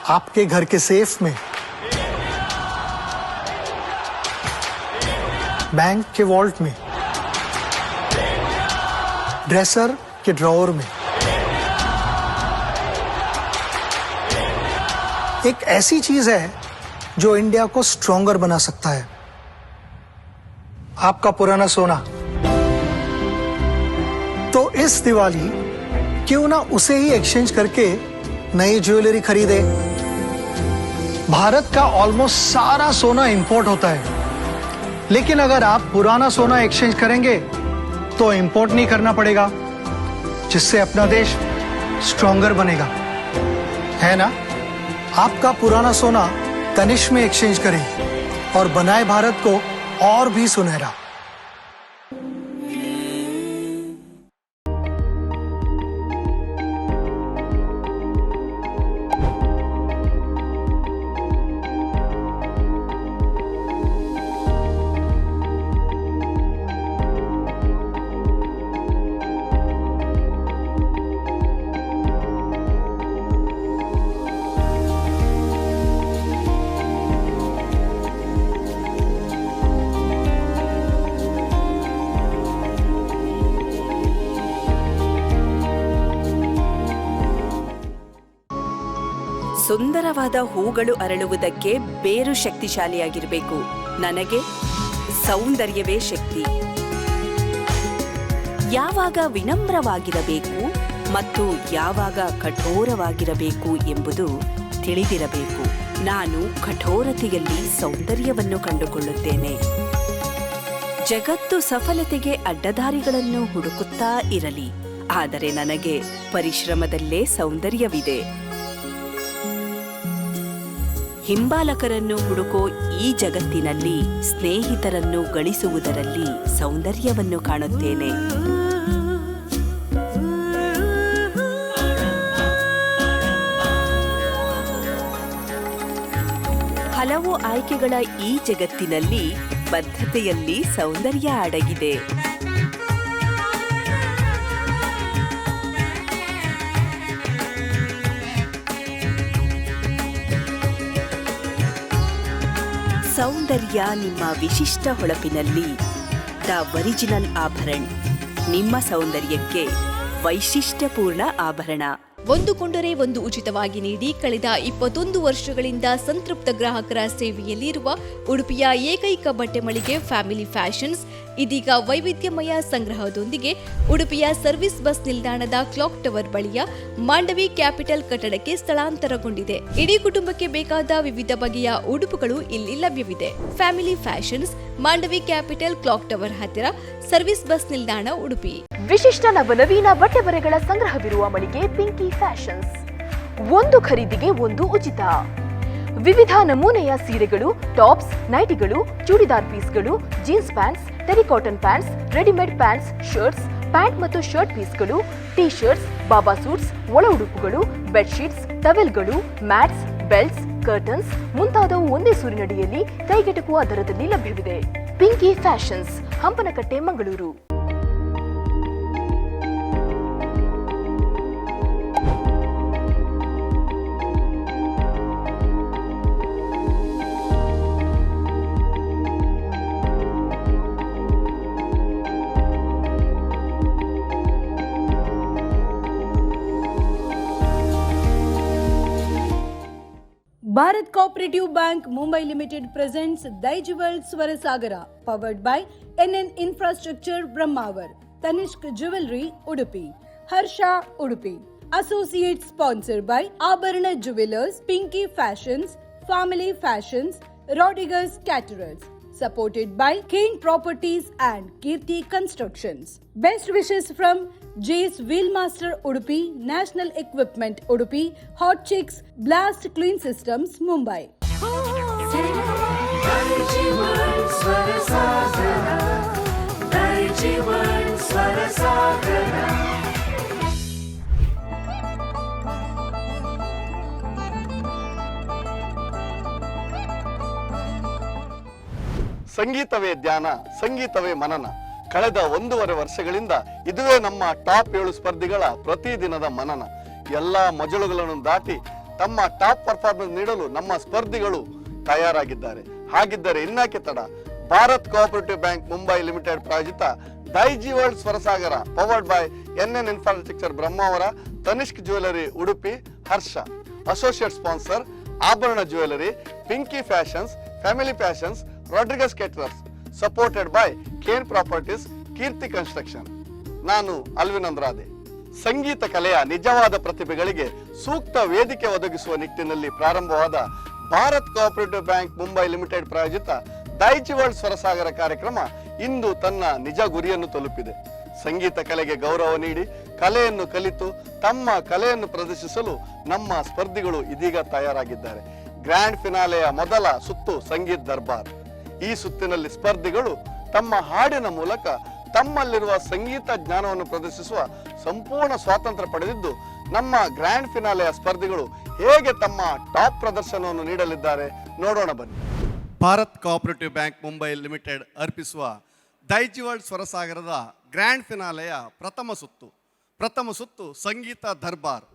आपके घर के सेफ में, बैंक के वॉल्ट में, ड्रेसर के ड्रॉअर में। एक ऐसी चीज है जो इंडिया को स्ट्रॉन्गर बना सकता है, आपका पुराना सोना। तो इस दिवाली क्यों ना उसे ही एक्सचेंज करके नई ज्वेलरी खरीदे। भारत का ऑलमोस्ट सारा सोना इंपोर्ट होता है, लेकिन अगर आप पुराना सोना एक्सचेंज करेंगे तो इंपोर्ट नहीं करना पड़ेगा, जिससे अपना देश स्ट्रॉन्गर बनेगा, है ना। आपका पुराना सोना तनिष्क में एक्सचेंज करें और बनाए भारत को और भी सुनहरा। ಸುಂದರವಾದ ಹೂಗಳು ಅರಳುವುದಕ್ಕೆ ಬೇರು ಶಕ್ತಿಶಾಲಿಯಾಗಿರಬೇಕು. ನನಗೆ ಸೌಂದರ್ಯವೇ ಶಕ್ತಿ. ಯಾವಾಗ ವಿನಮ್ರವಾಗಿರಬೇಕು ಮತ್ತು ಯಾವಾಗ ಕಠೋರವಾಗಿರಬೇಕು ಎಂಬುದು ತಿಳಿದಿರಬೇಕು. ನಾನು ಕಠೋರತೆಯಲ್ಲಿ ಸೌಂದರ್ಯವನ್ನು ಕಂಡುಕೊಳ್ಳುತ್ತೇನೆ. ಜಗತ್ತು ಸಫಲತೆಗೆ ಅಡ್ಡದಾರಿಗಳನ್ನು ಹುಡುಕುತ್ತಾ ಇರಲಿ, ಆದರೆ ನನಗೆ ಪರಿಶ್ರಮದಲ್ಲೇ ಸೌಂದರ್ಯವಿದೆ. ಹಿಂಬಾಲಕರನ್ನು ಹುಡುಕೋ ಈ ಜಗತ್ತಿನಲ್ಲಿ ಸ್ನೇಹಿತರನ್ನು ಗಳಿಸುವುದರಲ್ಲಿ ಸೌಂದರ್ಯವನ್ನು ಕಾಣುತ್ತೇನೆ. ಹಲವು ಆಯ್ಕೆಗಳ ಈ ಜಗತ್ತಿನಲ್ಲಿ ಬದ್ಧತೆಯಲ್ಲಿ ಸೌಂದರ್ಯ ಅಡಗಿದೆ. ಸೌಂದರ್ಯ ನಿಮ್ಮ ವಿಶಿಷ್ಟ ಹೊಳಪಿನಲ್ಲಿ ದ ಒರಿಜಿನಲ್ ಆಭರಣ. ನಿಮ್ಮ ಸೌಂದರ್ಯಕ್ಕೆ ವೈಶಿಷ್ಟ್ಯಪೂರ್ಣ ಆಭರಣ. ಒಂದು ಕೊಂಡರೆ ಒಂದು ಉಚಿತವಾಗಿ ನೀಡಿ ಕಳೆದ 21 ವರ್ಷಗಳಿಂದ ಸಂತೃಪ್ತ ಗ್ರಾಹಕರ ಸೇವೆಯಲ್ಲಿರುವ ಉಡುಪಿಯ ಏಕೈಕ ಬಟ್ಟೆ ಮಳಿಗೆ ಫ್ಯಾಮಿಲಿ ಫ್ಯಾಷನ್ಸ್ ಇದೀಗ ವೈವಿಧ್ಯಮಯ ಸಂಗ್ರಹದೊಂದಿಗೆ ಉಡುಪಿಯ ಸರ್ವಿಸ್ ಬಸ್ ನಿಲ್ದಾಣದ ಕ್ಲಾಕ್ ಟವರ್ ಬಳಿಯ ಮಾಂಡವಿ ಕ್ಯಾಪಿಟಲ್ ಕಟ್ಟಡಕ್ಕೆ ಸ್ಥಳಾಂತರಗೊಂಡಿದೆ. ಇಡೀ ಕುಟುಂಬಕ್ಕೆ ಬೇಕಾದ ವಿವಿಧ ಬಗೆಯ ಉಡುಪುಗಳು ಇಲ್ಲಿ ಲಭ್ಯವಿದೆ. Family fashions, Mandavi capital, clock tower ಹತ್ತಿರ, ಸರ್ವಿಸ್ ಬಸ್ ನಿಲ್ದಾಣ, ಉಡುಪಿ. ವಿಶಿಷ್ಟ ನವನವೀನ ಬಟ್ಟೆ ಬರೆಗಳ ಸಂಗ್ರಹವಿರುವ ಮಳಿಗೆ ಪಿಂಕಿ ಫ್ಯಾಷನ್ಸ್. ಒಂದು ಖರೀದಿಗೆ ಒಂದು ಉಚಿತ. ವಿವಿಧ ನಮೂನೆಯ ಸೀರೆಗಳು, ಟಾಪ್ಸ್, ನೈಟಿಗಳು, ಚೂಡಿದಾರ್ ಪೀಸ್ಗಳು, jeans pants, terry cotton pants, readymade pants, shirts, pant ಮತ್ತು ಶರ್ಟ್ ಪೀಸ್ಗಳು, ಟೀ ಶರ್ಟ್ಸ್, ಬಾಬಾ ಸೂಟ್ಸ್, ಒಳ ಉಡುಪುಗಳು, ಬೆಡ್ಶೀಟ್ಸ್, ಟವೆಲ್ಗಳು, ಮ್ಯಾಟ್ಸ್, ಬೆಲ್ಟ್ಸ್, ಕರ್ಟನ್ಸ್ ಮುಂತಾದವು ಒಂದೇ ಸೂರಿನಡಿಯಲ್ಲಿ ಕೈಗೆಟುಕುವ ದರದಲ್ಲಿ ಲಭ್ಯವಿದೆ. Pinky fashions, Hampankatta, Mangaluru. Bharat Cooperative Bank Mumbai Limited presents Daijival Swarasagara, powered by NN Infrastructure Brahmavar, Tanishq Jewelry Udupi, Harsha Udupi. Associate sponsored by Abharana Jewelers, Pinky Fashions, Family Fashions, Rodigers Caterers. Supported by Kane Properties and Kirti Constructions. Best wishes from J's Wheelmaster Udupi, National Equipment Udupi, Hot Chicks, Blast Clean Systems, Mumbai. ಸಂಗೀತವೇ ಧ್ಯಾನ, ಸಂಗೀತವೇ ಮನನ. ಕಳೆದ 1.5 ವರ್ಷಗಳಿಂದ ಇದುವೇ ನಮ್ಮ top 7 ಸ್ಪರ್ಧಿಗಳ ಪ್ರತಿದಿನದ ಮನನ. ಎಲ್ಲ ಮಜಲುಗಳನ್ನು ದಾಟಿ ತಮ್ಮ ಟಾಪ್ ಪರ್ಫಾರ್ಮೆನ್ಸ್ ನೀಡಲು ನಮ್ಮ ಸ್ಪರ್ಧಿಗಳು ತಯಾರಾಗಿದ್ದಾರೆ. ಹಾಗಿದ್ದರೆ ಇನ್ನಾಕೆ ತಡ, Bharat cooperative bank Mumbai limited ಪ್ರಾಯೋಜಿತ Daiji world Swarasagara powered by NN infrastructure Brahmavar, Tanishq jewellery Udupi, Harsha. Associate sponsor ಆಭರಣ jewellery, Pinki fashions, family fashions, Rodrigues caterers. Supported by Kane properties, Keerthi construction. ನಾನು ಅಲ್ವಿನ್ ಅಂದ್ರಾದೆ. ಸಂಗೀತ ಕಲೆಯ ನಿಜವಾದ ಪ್ರತಿಭೆಗಳಿಗೆ ಸೂಕ್ತ ವೇದಿಕೆ ಒದಗಿಸುವ ನಿಟ್ಟಿನಲ್ಲಿ ಪ್ರಾರಂಭವಾದ Bharat cooperative bank Mumbai limited ಪ್ರಾಯೋಜಿತ ದೈಜಿ ವರ್ಲ್ಡ್ ಸ್ವರಸಾಗರ ಕಾರ್ಯಕ್ರಮ ಇಂದು ತನ್ನ ನಿಜ ಗುರಿಯನ್ನು ತಲುಪಿದೆ. ಸಂಗೀತ ಕಲೆಗೆ ಗೌರವ ನೀಡಿ ಕಲೆಯನ್ನು ಕಲಿತು ತಮ್ಮ ಕಲೆಯನ್ನು ಪ್ರದರ್ಶಿಸಲು ನಮ್ಮ ಸ್ಪರ್ಧಿಗಳು ಇದೀಗ ತಯಾರಾಗಿದ್ದಾರೆ. ಗ್ರ್ಯಾಂಡ್ ಫಿನಾಲೆಯ ಮೊದಲ ಸುತ್ತು ಸಂಗೀತ್ ದರ್ಬಾರ್. ಈ ಸುತ್ತಿನಲ್ಲಿ ಸ್ಪರ್ಧಿಗಳು ತಮ್ಮ ಹಾಡಿನ ಮೂಲಕ ತಮ್ಮಲ್ಲಿರುವ ಸಂಗೀತ ಜ್ಞಾನವನ್ನು ಪ್ರದರ್ಶಿಸುವ ಸಂಪೂರ್ಣ ಸ್ವಾತಂತ್ರ್ಯ ಪಡೆದಿದ್ದು, ನಮ್ಮ ಗ್ರ್ಯಾಂಡ್ ಫಿನಾಲೆಯ ಸ್ಪರ್ಧಿಗಳು ಹೇಗೆ ತಮ್ಮ ಟಾಪ್ ಪ್ರದರ್ಶನವನ್ನು ನೀಡಲಿದ್ದಾರೆ ನೋಡೋಣ ಬನ್ನಿ. Bharat cooperative bank Mumbai limited ಅರ್ಪಿಸುವ ದೈಜಿ ವರ್ಲ್ಡ್ ಸ್ವರಸಾಗರದ ಗ್ರ್ಯಾಂಡ್ ಫಿನಾಲೆಯ ಪ್ರಥಮ ಸುತ್ತು ಸಂಗೀತ ದರ್ಬಾರ್.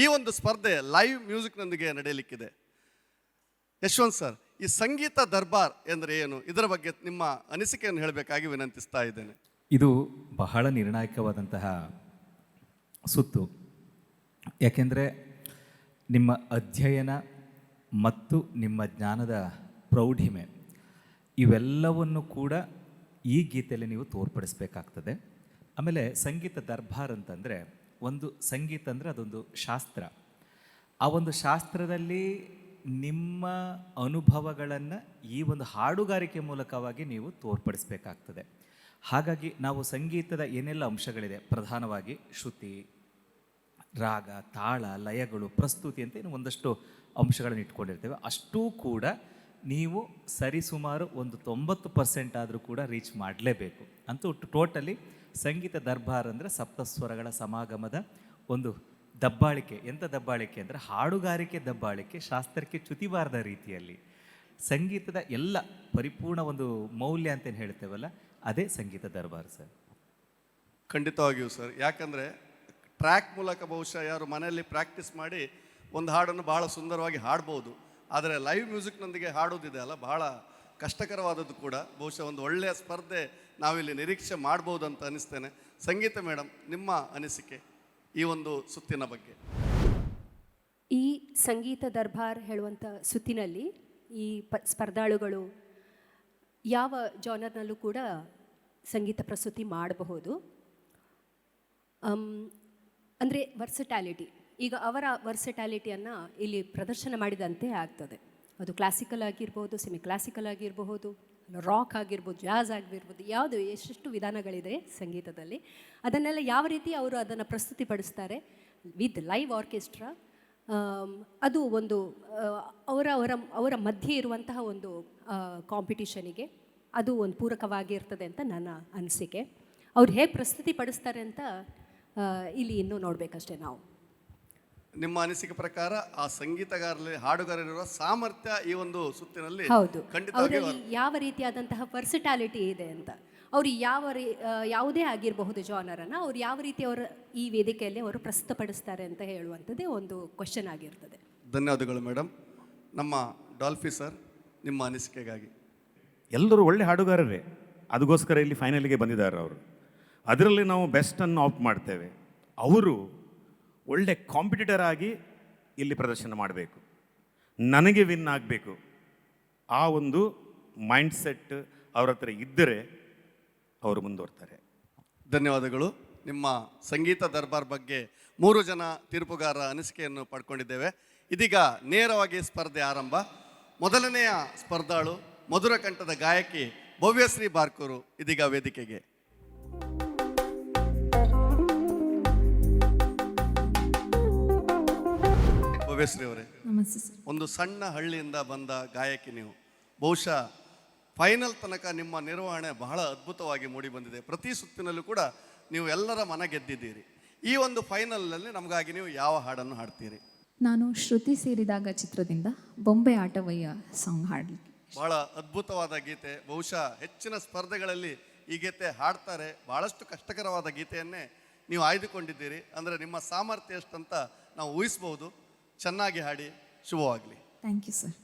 ಈ ಒಂದು ಸ್ಪರ್ಧೆ ಲೈವ್ ಮ್ಯೂಸಿಕ್ನೊಂದಿಗೆ ನಡೆಯಲಿಕ್ಕಿದೆ. ಯಶವಂತ್ ಸರ್, ಈ ಸಂಗೀತ ದರ್ಬಾರ್ ಎಂದರೆ ಏನು? ಇದರ ಬಗ್ಗೆ ನಿಮ್ಮ ಅನಿಸಿಕೆಯನ್ನು ಹೇಳಬೇಕಾಗಿ ವಿನಂತಿಸ್ತಾ ಇದ್ದೇನೆ. ಇದು ಬಹಳ ನಿರ್ಣಾಯಕವಾದಂತಹ ಸುತ್ತು. ಯಾಕೆಂದರೆ ನಿಮ್ಮ ಅಧ್ಯಯನ ಮತ್ತು ನಿಮ್ಮ ಜ್ಞಾನದ ಪ್ರೌಢಿಮೆ ಇವೆಲ್ಲವನ್ನು ಕೂಡ ಈ ಗೀತೆಯಲ್ಲಿ ನೀವು ತೋರ್ಪಡಿಸಬೇಕಾಗ್ತದೆ. ಆಮೇಲೆ ಸಂಗೀತ ದರ್ಬಾರ್ ಅಂತಂದರೆ, ಒಂದು ಸಂಗೀತ ಅಂದರೆ ಅದೊಂದು ಶಾಸ್ತ್ರ. ಆ ಒಂದು ಶಾಸ್ತ್ರದಲ್ಲಿ ನಿಮ್ಮ ಅನುಭವಗಳನ್ನು ಈ ಒಂದು ಹಾಡುಗಾರಿಕೆ ಮೂಲಕವಾಗಿ ನೀವು ತೋರ್ಪಡಿಸಬೇಕಾಗ್ತದೆ. ಹಾಗಾಗಿ ನಾವು ಸಂಗೀತದ ಏನೆಲ್ಲ ಅಂಶಗಳಿದೆ, ಪ್ರಧಾನವಾಗಿ ಶ್ರುತಿ, ರಾಗ, ತಾಳ, ಲಯಗಳು, ಪ್ರಸ್ತುತಿ ಅಂತ ಏನು ಒಂದಷ್ಟು ಅಂಶಗಳನ್ನು ಇಟ್ಕೊಂಡಿರ್ತೇವೆ. ಅಷ್ಟೂ ಕೂಡ ನೀವು ಸರಿಸುಮಾರು ಒಂದು 90% ಆದರೂ ಕೂಡ ರೀಚ್ ಮಾಡಲೇಬೇಕು. ಅಂತೂ ಟೋಟಲಿ ಸಂಗೀತ ದರ್ಬಾರ್ ಅಂದರೆ ಸಪ್ತಸ್ವರಗಳ ಸಮಾಗಮದ ಒಂದು ದಬ್ಬಾಳಿಕೆ. ಎಂಥ ದಬ್ಬಾಳಿಕೆ ಅಂದರೆ ಹಾಡುಗಾರಿಕೆ ದಬ್ಬಾಳಿಕೆ, ಶಾಸ್ತ್ರಕ್ಕೆ ಚ್ಯುತಿಬಾರದ ರೀತಿಯಲ್ಲಿ ಸಂಗೀತದ ಎಲ್ಲ ಪರಿಪೂರ್ಣ ಒಂದು ಮೌಲ್ಯ ಅಂತೇನು ಹೇಳ್ತೇವಲ್ಲ, ಅದೇ ಸಂಗೀತ ದರ್ಬಾರ್ ಸರ್. ಖಂಡಿತವಾಗಿಯೂ ಸರ್. ಯಾಕಂದರೆ ಟ್ರ್ಯಾಕ್ ಮೂಲಕ ಬಹುಶಃ ಯಾರು ಮನೆಯಲ್ಲಿ ಪ್ರಾಕ್ಟೀಸ್ ಮಾಡಿ ಒಂದು ಹಾಡನ್ನು ಬಹಳ ಸುಂದರವಾಗಿ ಹಾಡ್ಬೋದು. ಆದರೆ ಲೈವ್ ಮ್ಯೂಸಿಕ್ನೊಂದಿಗೆ ಹಾಡೋದಿದೆ ಅಲ್ಲ, ಬಹಳ ಕಷ್ಟಕರವಾದದ್ದು ಕೂಡ. ಬಹುಶಃ ಒಂದು ಒಳ್ಳೆಯ ಸ್ಪರ್ಧೆ ನಾವಿಲ್ಲಿ ನಿರೀಕ್ಷೆ ಮಾಡ್ಬೋದು ಅಂತ ಅನಿಸ್ತೇನೆ. ಸಂಗೀತ ಮೇಡಮ್, ನಿಮ್ಮ ಅನಿಸಿಕೆ ಈ ಒಂದು ಸುತ್ತಿನ ಬಗ್ಗೆ? ಈ ಸಂಗೀತ ದರ್ಬಾರ್ ಹೇಳುವಂಥ ಸುತ್ತಿನಲ್ಲಿ ಈ ಸ್ಪರ್ಧಾಳುಗಳು ಯಾವ ಜಾನರ್ನಲ್ಲೂ ಕೂಡ ಸಂಗೀತ ಪ್ರಸ್ತುತಿ ಮಾಡಬಹುದು. ಅಂದರೆ ವರ್ಸಟ್ಯಾಲಿಟಿ, ಈಗ ಅವರ ವರ್ಸಟ್ಯಾಲಿಟಿಯನ್ನು ಇಲ್ಲಿ ಪ್ರದರ್ಶನ ಮಾಡಿದಂತೆ ಆಗ್ತದೆ. ಅದು ಕ್ಲಾಸಿಕಲ್ ಆಗಿರ್ಬೋದು, ಸೆಮಿ ಕ್ಲಾಸಿಕಲ್ ಆಗಿರಬಹುದು, ರಾಕ್ ಆಗಿರ್ಬೋದು, ಜಾಝ್ ಆಗಿರ್ಬೋದು, ಯಾವುದು ಎಷ್ಟೆಷ್ಟು ವಿಧಾನಗಳಿದೆ ಸಂಗೀತದಲ್ಲಿ. ಅದನ್ನೆಲ್ಲ ಯಾವ ರೀತಿ ಅವರು ಅದನ್ನು ಪ್ರಸ್ತುತಿಪಡಿಸ್ತಾರೆ ವಿತ್ ಲೈವ್ ಆರ್ಕೆಸ್ಟ್ರಾ, ಅದು ಒಂದು ಅವರ ಮಧ್ಯೆ ಇರುವಂತಹ ಒಂದು ಕಾಂಪಿಟಿಷನಿಗೆ ಅದು ಒಂದು ಪೂರಕವಾಗಿರ್ತದೆ ಅಂತ ನನ್ನ ಅನಿಸಿಕೆ. ಅವ್ರು ಹೇಗೆ ಪ್ರಸ್ತುತಿಪಡಿಸ್ತಾರೆ ಅಂತ ಇಲ್ಲಿ ಇನ್ನೂ ನೋಡಬೇಕಷ್ಟೇ ನಾವು. ನಿಮ್ಮ ಅನಿಸಿಕೆ ಪ್ರಕಾರ ಆ ಸಂಗೀತಗಾರರಲ್ಲಿ ಹಾಡುಗಾರರಿರುವ ಸಾಮರ್ಥ್ಯ ಈ ಒಂದು ಸುತ್ತಿನಲ್ಲಿ ಹೌದು, ಖಂಡಿತವಾಗಿ ಅವರಲ್ಲಿ ಯಾವ ರೀತಿಯಾದಂತಹ ವರ್ಸಿಟಾಲಿಟಿ ಇದೆ ಅಂತ, ಅವರು ಯಾವುದೇ ಆಗಿರಬಹುದು ಜಾನರನ್ನು ಅವ್ರು ಯಾವ ರೀತಿ ಅವರು ಈ ವೇದಿಕೆಯಲ್ಲಿ ಅವರು ಪ್ರಸ್ತುತಪಡಿಸ್ತಾರೆ ಅಂತ ಹೇಳುವಂಥದ್ದೇ ಒಂದು ಕ್ವಶನ್ ಆಗಿರ್ತದೆ. ಧನ್ಯವಾದಗಳು ಮೇಡಮ್. ನಮ್ಮ ಡಾಲ್ಫಿ ಸರ್, ನಿಮ್ಮ ಅನಿಸಿಕೆಗಾಗಿ? ಎಲ್ಲರೂ ಒಳ್ಳೆ ಹಾಡುಗಾರರೇ, ಅದಕ್ಕೋಸ್ಕರ ಇಲ್ಲಿ ಫೈನಲಿಗೆ ಬಂದಿದ್ದಾರೆ ಅವರು. ಅದರಲ್ಲಿ ನಾವು ಬೆಸ್ಟನ್ನು ಆಪ್ಟ್ ಮಾಡ್ತೇವೆ. ಅವರು ಒಳ್ಳೆ ಕಾಂಪಿಟೇಟರ್ ಆಗಿ ಇಲ್ಲಿ ಪ್ರದರ್ಶನ ಮಾಡಬೇಕು, ನನಗೆ ವಿನ್ ಆಗಬೇಕು, ಆ ಒಂದು ಮೈಂಡ್ಸೆಟ್ ಅವ್ರ ಹತ್ರ ಇದ್ದರೆ ಅವರು ಮುಂದುವರ್ತಾರೆ. ಧನ್ಯವಾದಗಳು. ನಿಮ್ಮ ಸಂಗೀತ ದರ್ಬಾರ್ ಬಗ್ಗೆ 3 ಜನ ತೀರ್ಪುಗಾರರ ಅನಿಸಿಕೆಯನ್ನು ಪಡ್ಕೊಂಡಿದ್ದೇವೆ. ಇದೀಗ ನೇರವಾಗಿ ಸ್ಪರ್ಧೆ ಆರಂಭ. ಮೊದಲನೆಯ ಸ್ಪರ್ಧಾಳು ಮಧುರ ಕಂಠದ ಗಾಯಕಿ ಭವ್ಯಶ್ರೀ ಬಾರ್ಕೂರು ಇದೀಗ ವೇದಿಕೆಗೆ. ಭವ್ಯಶ್ರೀ ಅವರೇ, ಒಂದು ಸಣ್ಣ ಹಳ್ಳಿಯಿಂದ ಬಂದ ಗಾಯಕಿ ನೀವು. ಬಹುಶಃ ಫೈನಲ್ ತನಕ ನಿಮ್ಮ ನಿರ್ವಹಣೆ ಬಹಳ ಅದ್ಭುತವಾಗಿ ಮೂಡಿ ಬಂದಿದೆ. ಪ್ರತಿ ಸುತ್ತಿನಲ್ಲೂ ಕೂಡ ನೀವು ಎಲ್ಲರ ಮನ ಗೆದ್ದಿದ್ದೀರಿ. ಈ ಒಂದು ಫೈನಲ್ನಲ್ಲಿ ನಮಗಾಗಿ ನೀವು ಯಾವ ಹಾಡನ್ನು ಹಾಡ್ತೀರಿ? ನಾನು ಶ್ರುತಿ ಸೇರಿದಾಗ ಚಿತ್ರದಿಂದ ಬೊಂಬೆ ಆಟವಯ್ಯ ಸಾಂಗ್ ಹಾಡಲಿಕ್ಕೆ. ಬಹಳ ಅದ್ಭುತವಾದ ಗೀತೆ. ಬಹುಶಃ ಹೆಚ್ಚಿನ ಸ್ಪರ್ಧೆಗಳಲ್ಲಿ ಈ ಗೀತೆ ಹಾಡ್ತಾರೆ. ಭಾಳಷ್ಟು ಕಷ್ಟಕರವಾದ ಗೀತೆಯನ್ನೇ ನೀವು ಆಯ್ದುಕೊಂಡಿದ್ದೀರಿ. ಅಂದರೆ ನಿಮ್ಮ ಸಾಮರ್ಥ್ಯ ಎಷ್ಟಂತ ನಾವು ಊಹಿಸ್ಬೋದು. ಚೆನ್ನಾಗಿ ಹಾಡಿ, ಶುಭವಾಗಲಿ. Thank you sir.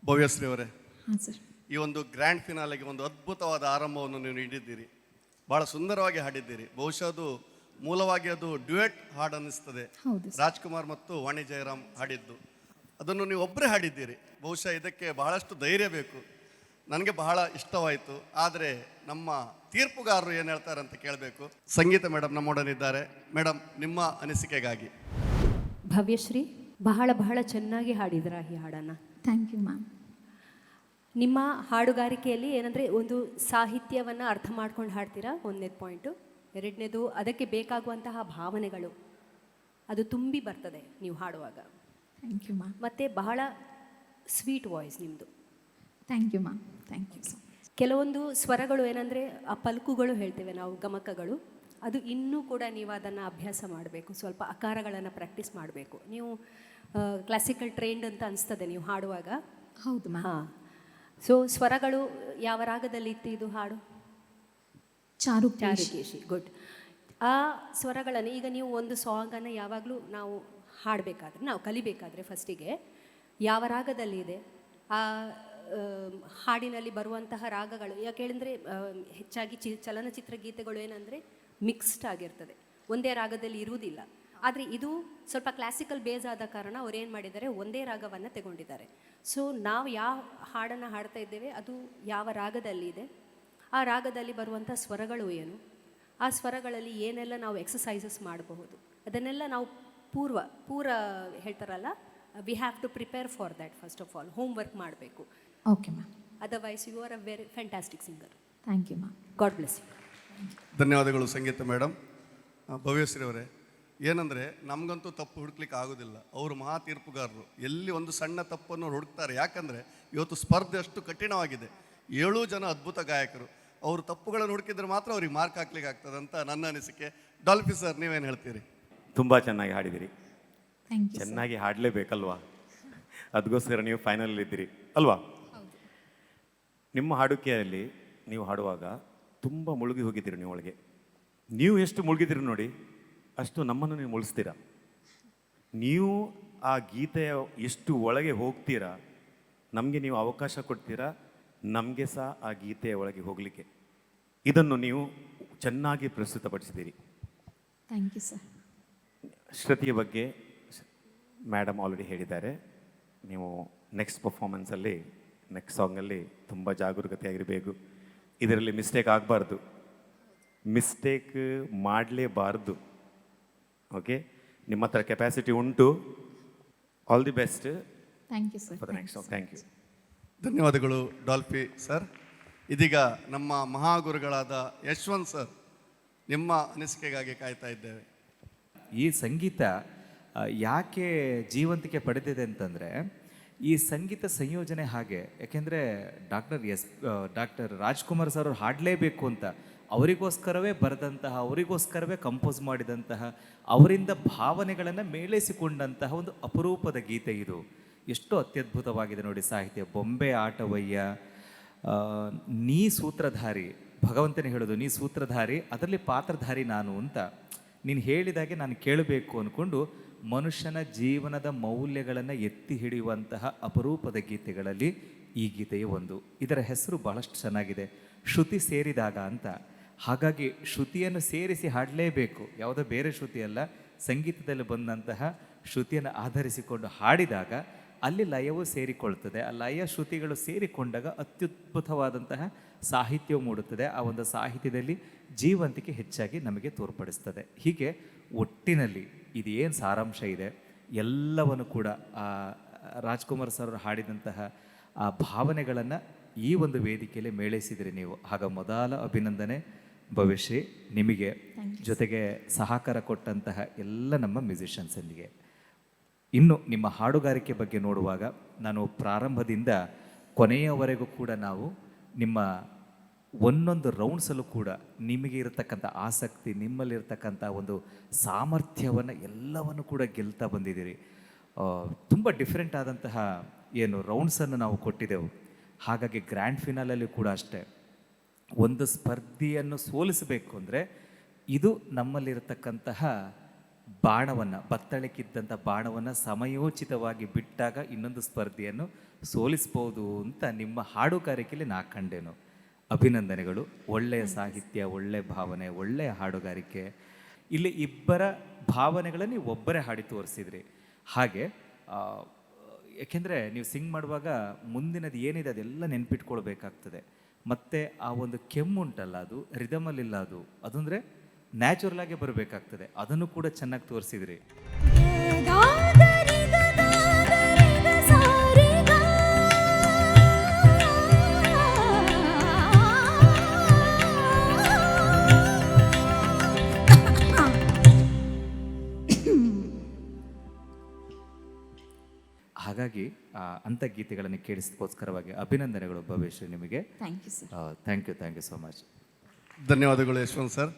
ಭವ್ಯಶ್ರೀ ಅವರೇ, ಹಾಂ ಸರ್. ಈ ಒಂದು ಗ್ರ್ಯಾಂಡ್ ಫಿನಾಲೆಗೆ ಒಂದು ಅದ್ಭುತವಾದ ಆರಂಭವನ್ನು ನೀವು ನೀಡಿದ್ದೀರಿ. ಭಾಳ ಸುಂದರವಾಗಿ ಹಾಡಿದ್ದೀರಿ. ಬಹುಶಃ ಅದು ಮೂಲವಾಗಿ ಅದು ಡ್ಯುಯೆಟ್ ಹಾಡು ಅನ್ನಿಸ್ತದೆ. ಹೌದು. ರಾಜ್ಕುಮಾರ್ ಮತ್ತು ವಾಣಿ ಜಯರಾಮ್ ಹಾಡಿದ್ದು ಅದನ್ನು ನೀವು ಒಬ್ಬರೇ ಹಾಡಿದ್ದೀರಿ. ಬಹುಶಃ ಇದಕ್ಕೆ ಬಹಳಷ್ಟು ಧೈರ್ಯ ಬೇಕು. ನನಗೆ ಬಹಳ ಇಷ್ಟವಾಯಿತು. ಆದರೆ ನಮ್ಮ ತೀರ್ಪುಗಾರರು ಏನು ಹೇಳ್ತಾರೆ ಅಂತ ಕೇಳಬೇಕು. ಸಂಗೀತ ಮೇಡಮ್ ನಮ್ಮೊಡನಿದ್ದಾರೆ. ಮೇಡಮ್, ನಿಮ್ಮ ಅನಿಸಿಕೆಗಾಗಿ. ಭವ್ಯಶ್ರೀ, ಬಹಳ ಬಹಳ ಚೆನ್ನಾಗಿ ಹಾಡಿದ್ರ ಈ ಹಾಡನ್ನು. Thank you ma'am. ನಿಮ್ಮ ಹಾಡುಗಾರಿಕೆಯಲ್ಲಿ ಏನಂದರೆ ಒಂದು ಸಾಹಿತ್ಯವನ್ನು ಅರ್ಥ ಮಾಡ್ಕೊಂಡು ಹಾಡ್ತೀರಾ, ಒಂದನೇದು ಪಾಯಿಂಟು. ಎರಡನೇದು, ಅದಕ್ಕೆ ಬೇಕಾಗುವಂತಹ ಭಾವನೆಗಳು ಅದು ತುಂಬಿ ಬರ್ತದೆ ನೀವು ಹಾಡುವಾಗ. Thank you ma'am. ಮತ್ತು ಬಹಳ ಸ್ವೀಟ್ ವಾಯ್ಸ್ ನಿಮ್ಮದು. Thank you ma'am. Thank you so much. ಕೆಲವೊಂದು ಸ್ವರಗಳು ಏನಂದರೆ ಆ ಪಲ್ಕುಗಳು ಹೇಳ್ತೇವೆ ನಾವು, ಗಮಕಗಳು, ಅದು ಇನ್ನೂ ಕೂಡ ನೀವು ಅದನ್ನು ಅಭ್ಯಾಸ ಮಾಡಬೇಕು. ಸ್ವಲ್ಪ ಅಕಾರಗಳನ್ನು ಪ್ರಾಕ್ಟೀಸ್ ಮಾಡಬೇಕು. ನೀವು ಕ್ಲಾಸಿಕಲ್ ಟ್ರೈನ್ಡ್ ಅಂತ ಅನಿಸ್ತದೆ ನೀವು ಹಾಡುವಾಗ. ಹೌದು ಮ್ಯಾಮ್. ಹಾಂ. ಸೊ ಸ್ವರಗಳು ಯಾವ ರಾಗದಲ್ಲಿ ಇತ್ತು ಇದು ಹಾಡು? ಚಾರುಕೇಶಿ. ಗುಡ್. ಆ ಸ್ವರಗಳನ್ನು ಈಗ ನೀವು ಒಂದು ಸಾಂಗನ್ನು ಯಾವಾಗಲೂ ನಾವು ಹಾಡಬೇಕಾದ್ರೆ, ನಾವು ಕಲಿಬೇಕಾದ್ರೆ ಫಸ್ಟಿಗೆ ಯಾವ ರಾಗದಲ್ಲಿ ಇದೆ ಆ ಹಾಡಿನಲ್ಲಿ ಬರುವಂತಹ ರಾಗಗಳು. ಯಾಕೆ ಹೇಳಿದ್ರೆ ಹೆಚ್ಚಾಗಿ ಚಲನಚಿತ್ರ ಗೀತೆಗಳು ಏನಂದರೆ ಮಿಕ್ಸ್ಡ್ ಆಗಿರ್ತದೆ, ಒಂದೇ ರಾಗದಲ್ಲಿ ಇರುವುದಿಲ್ಲ. ಆದರೆ ಇದು ಸ್ವಲ್ಪ ಕ್ಲಾಸಿಕಲ್ ಬೇಸ್ ಆದ ಕಾರಣ ಅವ್ರು ಏನು ಮಾಡಿದ್ದಾರೆ, ಒಂದೇ ರಾಗವನ್ನು ತಗೊಂಡಿದ್ದಾರೆ. ಸೊ ನಾವು ಯಾವ ಹಾಡನ್ನು ಹಾಡ್ತಾ ಇದ್ದೇವೆ ಅದು ಯಾವ ರಾಗದಲ್ಲಿ ಇದೆ, ಆ ರಾಗದಲ್ಲಿ ಬರುವಂಥ ಸ್ವರಗಳು ಏನು, ಆ ಸ್ವರಗಳಲ್ಲಿ ಏನೆಲ್ಲ ನಾವು ಎಕ್ಸಸೈಸಸ್ ಮಾಡಬಹುದು, ಅದನ್ನೆಲ್ಲ ನಾವು ಪೂರ ಹೇಳ್ತಾರಲ್ಲ, we have to prepare for that. First of all homework ಮಾಡಬೇಕು. Okay ma'am. Otherwise you are a very fantastic singer. Thank you ma'am. God bless you. ಧನ್ಯವಾದಗಳು ಸಂಗೀತ ಮೇಡಮ್. ಭವ್ಯಶ್ರೀ ಅವರೇ, ಏನಂದರೆ ನಮಗಂತೂ ತಪ್ಪು ಹುಡುಕ್ಲಿಕ್ಕೆ ಆಗೋದಿಲ್ಲ. ಅವರು ಮಹಾ ತೀರ್ಪುಗಾರರು. ಎಲ್ಲಿ ಒಂದು ಸಣ್ಣ ತಪ್ಪನ್ನು ಹುಡುಕ್ತಾರೆ. ಯಾಕಂದರೆ ಇವತ್ತು ಸ್ಪರ್ಧೆ ಅಷ್ಟು ಕಠಿಣವಾಗಿದೆ. 7 ಜನ ಅದ್ಭುತ ಗಾಯಕರು. ಅವರು ತಪ್ಪುಗಳನ್ನು ಹುಡುಕಿದ್ರೆ ಮಾತ್ರ ಅವ್ರಿಗೆ ಮಾರ್ಕ್ ಹಾಕ್ಲಿಕ್ಕೆ ಆಗ್ತದೆ ಅಂತ ನನ್ನ ಅನಿಸಿಕೆ. ಡಾಲ್ಫಿ ಸರ್, ನೀವೇನು ಹೇಳ್ತೀರಿ? ತುಂಬ ಚೆನ್ನಾಗಿ ಹಾಡಿದಿರಿ. Thank you. ಚೆನ್ನಾಗಿ ಹಾಡಲೇಬೇಕಲ್ವಾ? ಅದಕ್ಕೋಸ್ಕರ ನೀವು ಫೈನಲ್ ಇದ್ದೀರಿ ಅಲ್ವಾ? ನಿಮ್ಮ ಹಾಡುಕೆಯಲ್ಲಿ ನೀವು ಹಾಡುವಾಗ ತುಂಬ ಮುಳುಗಿ ಹೋಗಿದ್ದೀರಿ. ನೀವು ಒಳಗೆ ನೀವು ಎಷ್ಟು ಮುಳುಗಿದ್ದೀರಿ ನೋಡಿ, ಅಷ್ಟು ನಮ್ಮನ್ನು ನೀವು ಮುಳಿಸ್ತೀರ. ನೀವು ಆ ಗೀತೆಯ ಎಷ್ಟು ಒಳಗೆ ಹೋಗ್ತೀರಾ, ನಮಗೆ ನೀವು ಅವಕಾಶ ಕೊಡ್ತೀರಾ, ನಮಗೆ ಸಹ ಆ ಗೀತೆಯ ಒಳಗೆ ಹೋಗಲಿಕ್ಕೆ. ಇದನ್ನು ನೀವು ಚೆನ್ನಾಗಿ ಪ್ರಸ್ತುತಪಡಿಸಿದ್ದೀರಿ. Thank you sir. ಶ್ರುತಿಯ ಬಗ್ಗೆ ಮೇಡಮ್ ಆಲ್ರೆಡಿ ಹೇಳಿದ್ದಾರೆ. ನೀವು ನೆಕ್ಸ್ಟ್ ಪರ್ಫಾರ್ಮೆನ್ಸಲ್ಲಿ, ನೆಕ್ಸ್ಟ್ ಸಾಂಗಲ್ಲಿ ತುಂಬ ಜಾಗರೂಕತೆಯಾಗಿರಬೇಕು. ಇದರಲ್ಲಿ ಮಿಸ್ಟೇಕ್ ಆಗಬಾರ್ದು, ಮಿಸ್ಟೇಕ್ ಮಾಡಲೇಬಾರ್ದು. ಓಕೆ, ನಿಮ್ಮ ಹತ್ರ ಕೆಪಾಸಿಟಿ ಉಂಟು. All the best thank you sir. For the next song. Thank you. ಧನ್ಯವಾದಗಳು ಡಾಲ್ಫಿ ಸರ್. ಇದೀಗ ನಮ್ಮ ಮಹಾಗುರುಗಳಾದ ಯಶವಂತ್ ಸರ್, ನಿಮ್ಮ ಅನಿಸಿಕೆಗಾಗಿ ಕಾಯ್ತಾ ಇದ್ದೇವೆ. ಈ ಸಂಗೀತ ಯಾಕೆ ಜೀವಂತಿಕೆ ಪಡೆದಿದೆ ಅಂತಂದರೆ, ಈ ಸಂಗೀತ ಸಂಯೋಜನೆ ಹಾಗೆ. ಯಾಕೆಂದರೆ ಡಾಕ್ಟರ್ ರಾಜ್ಕುಮಾರ್ ಸರ್ ಅವ್ರು ಹಾಡಲೇಬೇಕು ಅಂತ ಅವರಿಗೋಸ್ಕರವೇ ಬರೆದಂತಹ, ಅವರಿಗೋಸ್ಕರವೇ ಕಂಪೋಸ್ ಮಾಡಿದಂತಹ, ಅವರಿಂದ ಭಾವನೆಗಳನ್ನು ಮೇಳೈಸಿಕೊಂಡಂತಹ ಒಂದು ಅಪರೂಪದ ಗೀತೆ ಇದು. ಎಷ್ಟು ಅತ್ಯದ್ಭುತವಾಗಿದೆ ನೋಡಿ ಸಾಹಿತ್ಯ. ಬೊಂಬೆ ಆಟವಯ್ಯ, ನೀ ಸೂತ್ರಧಾರಿ, ಭಗವಂತನೇ ಹೇಳೋದು ನೀ ಸೂತ್ರಧಾರಿ, ಅದರಲ್ಲಿ ಪಾತ್ರಧಾರಿ ನಾನು ಅಂತ. ನೀನು ಹೇಳಿದಾಗೆ ನಾನು ಕೇಳಬೇಕು ಅಂದ್ಕೊಂಡು ಮನುಷ್ಯನ ಜೀವನದ ಮೌಲ್ಯಗಳನ್ನು ಎತ್ತಿ ಹಿಡಿಯುವಂತಹ ಅಪರೂಪದ ಗೀತೆಗಳಲ್ಲಿ ಈ ಗೀತೆಯು ಒಂದು. ಇದರ ಹೆಸರು ಬಹಳಷ್ಟು ಚೆನ್ನಾಗಿದೆ, ಶ್ರುತಿ ಸೇರಿದಾಗ ಅಂತ. ಹಾಗಾಗಿ ಶ್ರುತಿಯನ್ನು ಸೇರಿಸಿ ಹಾಡಲೇಬೇಕು, ಯಾವುದೋ ಬೇರೆ ಶ್ರುತಿ ಅಲ್ಲ, ಸಂಗೀತದಲ್ಲಿ ಬಂದಂತಹ ಶ್ರುತಿಯನ್ನು ಆಧರಿಸಿಕೊಂಡು ಹಾಡಿದಾಗ ಅಲ್ಲಿ ಲಯವು ಸೇರಿಕೊಳ್ತದೆ. ಆ ಲಯ ಶ್ರುತಿಗಳು ಸೇರಿಕೊಂಡಾಗ ಅತ್ಯದ್ಭುತವಾದಂತಹ ಸಾಹಿತ್ಯವು ಮೂಡುತ್ತದೆ. ಆ ಒಂದು ಸಾಹಿತ್ಯದಲ್ಲಿ ಜೀವಂತಿಕೆ ಹೆಚ್ಚಾಗಿ ನಮಗೆ ತೋರ್ಪಡಿಸ್ತದೆ. ಹೀಗೆ ಒಟ್ಟಿನಲ್ಲಿ ಇದೇನು ಸಾರಾಂಶ ಇದೆ ಎಲ್ಲವನ್ನು ಕೂಡ ರಾಜ್ಕುಮಾರ್ ಸರ್ ಹಾಡಿದಂತಹ ಆ ಭಾವನೆಗಳನ್ನು ಈ ಒಂದು ವೇದಿಕೆಯಲ್ಲಿ ಮೇಳೈಸಿದ್ರಿ ನೀವು. ಆಗ ಮೊದಲ ಅಭಿನಂದನೆ ಭವಿಷ್ಯ ನಿಮಗೆ, ಜೊತೆಗೆ ಸಹಕಾರ ಕೊಟ್ಟಂತಹ ಎಲ್ಲ ನಮ್ಮ ಮ್ಯೂಸಿಷಿಯನ್ಸಲ್ಲಿಗೆ. ಇನ್ನು ನಿಮ್ಮ ಹಾಡುಗಾರಿಕೆ ಬಗ್ಗೆ ನೋಡುವಾಗ ನಾನು ಪ್ರಾರಂಭದಿಂದ ಕೊನೆಯವರೆಗೂ ಕೂಡ ನಾವು ನಿಮ್ಮ ಒಂದೊಂದು ರೌಂಡ್ಸಲ್ಲೂ ಕೂಡ ನಿಮಗೆ ಇರತಕ್ಕಂಥ ಆಸಕ್ತಿ, ನಿಮ್ಮಲ್ಲಿರ್ತಕ್ಕಂಥ ಒಂದು ಸಾಮರ್ಥ್ಯವನ್ನು ಎಲ್ಲವನ್ನು ಕೂಡ ಗೆಲ್ತಾ ಬಂದಿದ್ದೀರಿ. ತುಂಬ ಡಿಫ್ರೆಂಟ್ ಆದಂತಹ ಏನು ರೌಂಡ್ಸನ್ನು ನಾವು ಕೊಟ್ಟಿದ್ದೆವು. ಹಾಗಾಗಿ ಗ್ರ್ಯಾಂಡ್ ಫಿನಾಲಲ್ಲಿ ಕೂಡ ಅಷ್ಟೇ, ಒಂದು ಸ್ಪರ್ಧಿಯನ್ನು ಸೋಲಿಸಬೇಕು ಅಂದರೆ ಇದು ನಮ್ಮಲ್ಲಿರತಕ್ಕಂತಹ ಬಾಣವನ್ನು, ಬತ್ತಳಿಕಿದ್ದಂಥ ಬಾಣವನ್ನು ಸಮಯೋಚಿತವಾಗಿ ಬಿಟ್ಟಾಗ ಇನ್ನೊಂದು ಸ್ಪರ್ಧಿಯನ್ನು ಸೋಲಿಸ್ಬೋದು ಅಂತ ನಿಮ್ಮ ಹಾಡುಗಾರಿಕೆಯಲ್ಲಿ ನಾ ಕಂಡೇನು. ಅಭಿನಂದನೆಗಳು. ಒಳ್ಳೆಯ ಸಾಹಿತ್ಯ, ಒಳ್ಳೆಯ ಭಾವನೆ, ಒಳ್ಳೆಯ ಹಾಡುಗಾರಿಕೆ. ಇಲ್ಲಿ ಇಬ್ಬರ ಭಾವನೆಗಳನ್ನು ನೀವು ಒಬ್ಬರೇ ಹಾಡಿ ತೋರಿಸಿದ್ರಿ. ಹಾಗೆ ಯಾಕೆಂದರೆ ನೀವು ಸಿಂಗ್ ಮಾಡುವಾಗ ಮುಂದಿನದು ಏನಿದೆ ಅದೆಲ್ಲ ನೆನ್ಪಿಟ್ಕೊಳ್ಬೇಕಾಗ್ತದೆ. ಮತ್ತು ಆ ಒಂದು ಕೆಮ್ಮುಂಟಲ್ಲ, ಅದು ರಿದಮಲ್ಲಿಲ್ಲ, ಅದು ಅಂದರೆ ನ್ಯಾಚುರಲ್ ಆಗಿ ಬರಬೇಕಾಗ್ತದೆ. ಅದನ್ನು ಕೂಡ ಚೆನ್ನಾಗಿ ತೋರಿಸಿದ್ರಿ. ಹಾಗಾಗಿ ಅಂಥ ಗೀತೆಗಳನ್ನು ಕೇಳಿಸೋಸ್ಕರವಾಗಿ ಅಭಿನಂದನೆಗಳು ಭವಿಷ್ಯ ನಿಮಗೆ. Thank you sir. Thank you so much. ಧನ್ಯವಾದಗಳು ಯಶವಂತ್ ಸರ್.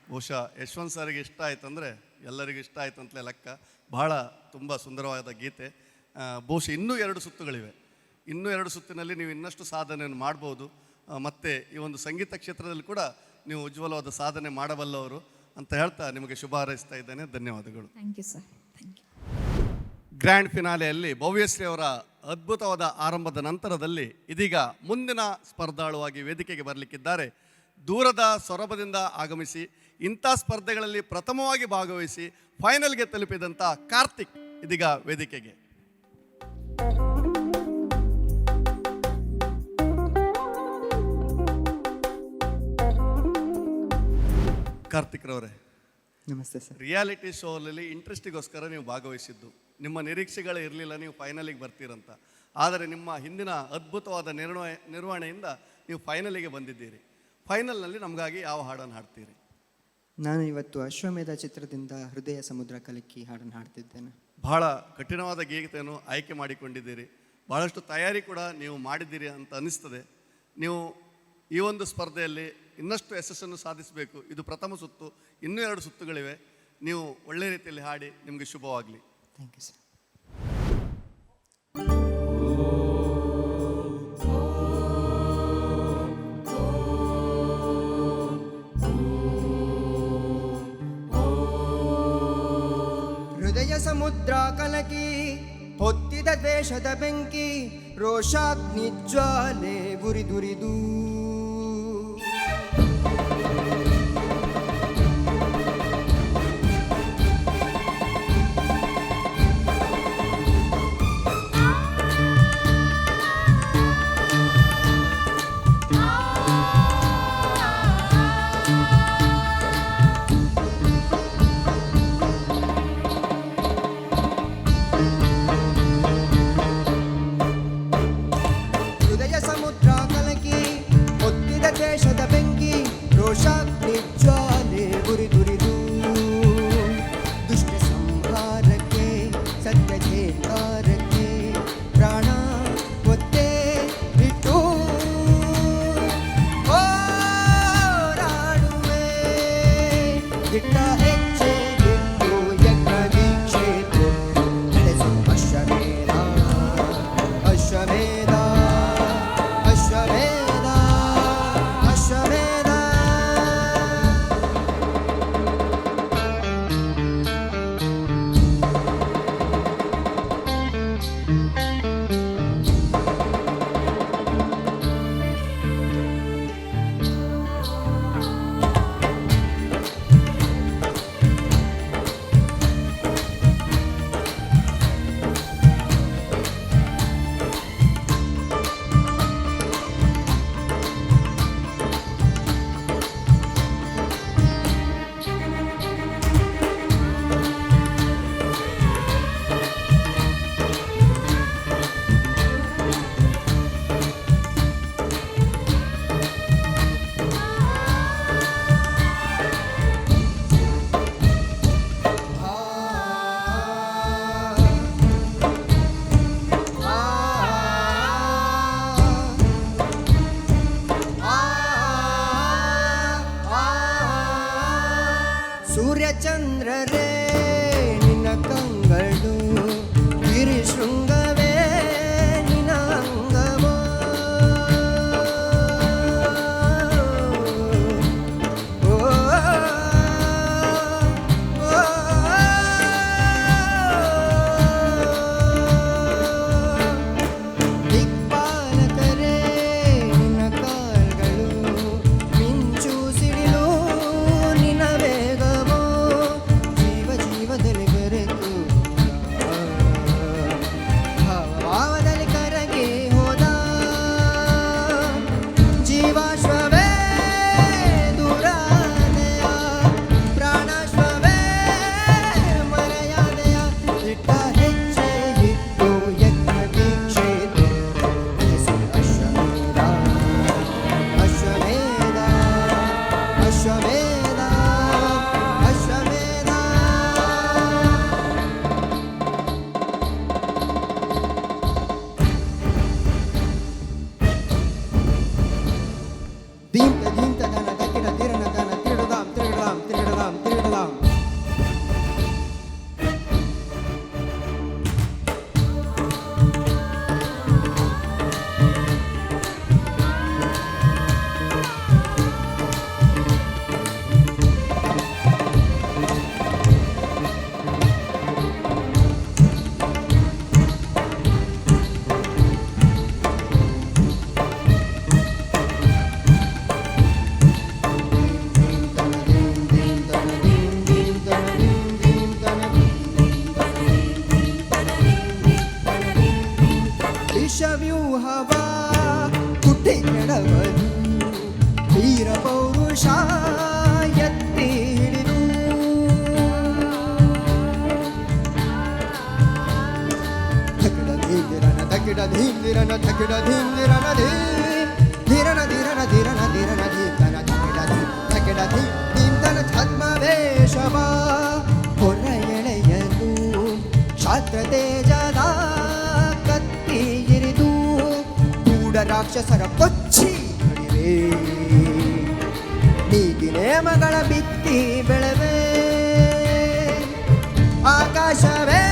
ಬಹುಶಃ ಯಶವಂತ್ ಸರ್ಗೆ ಇಷ್ಟ ಆಯ್ತು ಅಂದರೆ ಎಲ್ಲರಿಗೂ ಇಷ್ಟ ಆಯ್ತು ಅಂತಲೇ ಲೆಕ್ಕ. ಬಹಳ ತುಂಬ ಸುಂದರವಾದ ಗೀತೆ. ಬಹುಶಃ ಇನ್ನೂ 2 ಸುತ್ತುಗಳಿವೆ. ಇನ್ನೂ 2 ಸುತ್ತಿನಲ್ಲಿ ನೀವು ಇನ್ನಷ್ಟು ಸಾಧನೆಯನ್ನು ಮಾಡ್ಬೋದು. ಮತ್ತು ಈ ಒಂದು ಸಂಗೀತ ಕ್ಷೇತ್ರದಲ್ಲಿ ಕೂಡ ನೀವು ಉಜ್ವಲವಾದ ಸಾಧನೆ ಮಾಡಬಲ್ಲವರು ಅಂತ ಹೇಳ್ತಾ ನಿಮಗೆ ಶುಭ ಹಾರೈಸ್ತಾ ಇದ್ದೇನೆ. ಧನ್ಯವಾದಗಳು. Thank you sir. Thank you. Grand ಫಿನಾಲೆಯಲ್ಲಿ ಭವ್ಯಶ್ರೀ ಅವರ ಅದ್ಭುತವಾದ ಆರಂಭದ ನಂತರದಲ್ಲಿ ಇದೀಗ ಮುಂದಿನ ಸ್ಪರ್ಧಾಳುವಾಗಿ ವೇದಿಕೆಗೆ ಬರಲಿಕ್ಕಿದ್ದಾರೆ. ದೂರದ ಸೊರಬದಿಂದ ಆಗಮಿಸಿ ಇಂಥ ಸ್ಪರ್ಧೆಗಳಲ್ಲಿ ಪ್ರಥಮವಾಗಿ ಭಾಗವಹಿಸಿ ಫೈನಲ್ಗೆ ತಲುಪಿದಂಥ ಕಾರ್ತಿಕ್ ಇದೀಗ ವೇದಿಕೆಗೆ. ಕಾರ್ತಿಕ್ ರವರೇ ನಮಸ್ತೆ ಸರ್. ರಿಯಾಲಿಟಿ ಶೋನಲ್ಲಿ ಇಂಟ್ರೆಸ್ಟಿಗೋಸ್ಕರ ನೀವು ಭಾಗವಹಿಸಿದ್ದು, ನಿಮ್ಮ ನಿರೀಕ್ಷೆಗಳೇ ಇರಲಿಲ್ಲ ನೀವು ಫೈನಲಿಗೆ ಬರ್ತೀರಂತ. ಆದರೆ ನಿಮ್ಮ ಹಿಂದಿನ ಅದ್ಭುತವಾದ ನಿರ್ವಹಣೆಯಿಂದ ನೀವು ಫೈನಲಿಗೆ ಬಂದಿದ್ದೀರಿ. ಫೈನಲ್ನಲ್ಲಿ ನಮಗಾಗಿ ಯಾವ ಹಾಡನ್ನು ಹಾಡ್ತೀರಿ? ನಾನು ಇವತ್ತು ಅಶ್ವಮೇಧ ಚಿತ್ರದಿಂದ ಹೃದಯ ಸಮುದ್ರ ಕಲಕಿ ಹಾಡನ್ನು ಹಾಡ್ತಿದ್ದೇನೆ. ಬಹಳ ಕಠಿಣವಾದ ಗೀತೆಯನ್ನು ಆಯ್ಕೆ ಮಾಡಿಕೊಂಡಿದ್ದೀರಿ. ಬಹಳಷ್ಟು ತಯಾರಿ ಕೂಡ ನೀವು ಮಾಡಿದ್ದೀರಿ ಅಂತ ಅನ್ನಿಸ್ತದೆ. ನೀವು ಈ ಒಂದು ಸ್ಪರ್ಧೆಯಲ್ಲಿ ಇನ್ನಷ್ಟು ಯಶಸ್ಸನ್ನು ಸಾಧಿಸಬೇಕು. ಇದು ಪ್ರಥಮ ಸುತ್ತು, ಇನ್ನೂ 2 ಸುತ್ತುಗಳಿವೆ. ನೀವು ಒಳ್ಳೆಯ ರೀತಿಯಲ್ಲಿ ಹಾಡಿ, ನಿಮಗೆ ಶುಭವಾಗಲಿ. Thank you sir. ಹೃದಯ ಸಮುದ್ರ ಕಲಕಿ ಹೊತ್ತಿದ ದ್ವೇಷದ ಬೆಂಕಿ ರೋಷಾಗ್ನಿ ಜ್ವಾಲೆ ಉರಿದುರಿದು ಸೂರ್ಯಚಂದ್ರರೇ ನಿನ್ನ ಕಂಗಳು ಗಿರಿ ಶೃಂಗವೇ ನಿನ್ನ ಅಂಗವೋ ಓ, ಓ, ದಿಕ್ಪಾಲಕರೇ ನಿನ್ನ ಕಾಲ್ಗಳು ಮಿಂಚು ಸಿಡಿಲು ನಿನ್ನ ವೇಗವೋ ಜೀವ ಜೀವದಲ್ಲಿ ಬೆರೆತು ಭಾವದಲ್ಲಿ ಕರಗಿ ಹೋದ ಜೀವಾಶ್ವವೇ ದೂರಾದೆಯ ಪ್ರಾಣಾಶ್ವವೇ ಮರೆಯಾದೆಯ ಇಟ್ಟ ಹೆಜ್ಜೆ ಇಟ್ಟು ಯಜ್ಞ ದೀಕ್ಷೆ ಅಶ್ವಮೇಧ ಅಶ್ವಮೇಧ ಅಶ್ವಮೇಧ ಅಶ್ವಮೇಧ ದೀಂತ ದೀಂತ ದನ ದಕ್ಕಿನ ತೀರನ ದನ ತಿರುಡದಾಂ ತಿರುಡದಾಂ ತಿರುಡದಾಂ ತಿರುಡದಾಂ ವಿಷವ್ಯೂಹವ ಕುಟ್ಟಿ ಕೆಡವದು ವೀರ ಪೌರುಷ ಎತ್ತಿ ಹಿಡಿದು ತಕಿಡ ಧೀಂದಿರನ ತಕಿಡ ಧೀಂದಿರನ ತಕಿಡ ಧೀಂದಿರನ ಧೀರನ ಧೀರನ ಧೀರನ ಧೀರನ ಧೀಂತನ ತಕಿಡ ಧೀ ತಕಿಡ ಧೀ ಧೀಂತನ ಛದ್ಮವೇಷವ ಹೊರ ಎಳೆಯಲು ಕ್ಷಾತ್ರ ತೇಜದ ಕತ್ತಿ ಇರಿದು ಗೂಢ ರಾಕ್ಷಸರ ಕೊಚ್ಚಿ ಹೊಡಿವೆ ನೀಗಿ ನೇಮಗಳ ಬಿತ್ತಿ ಬೆಳವೆ ಆಕಾಶವೇ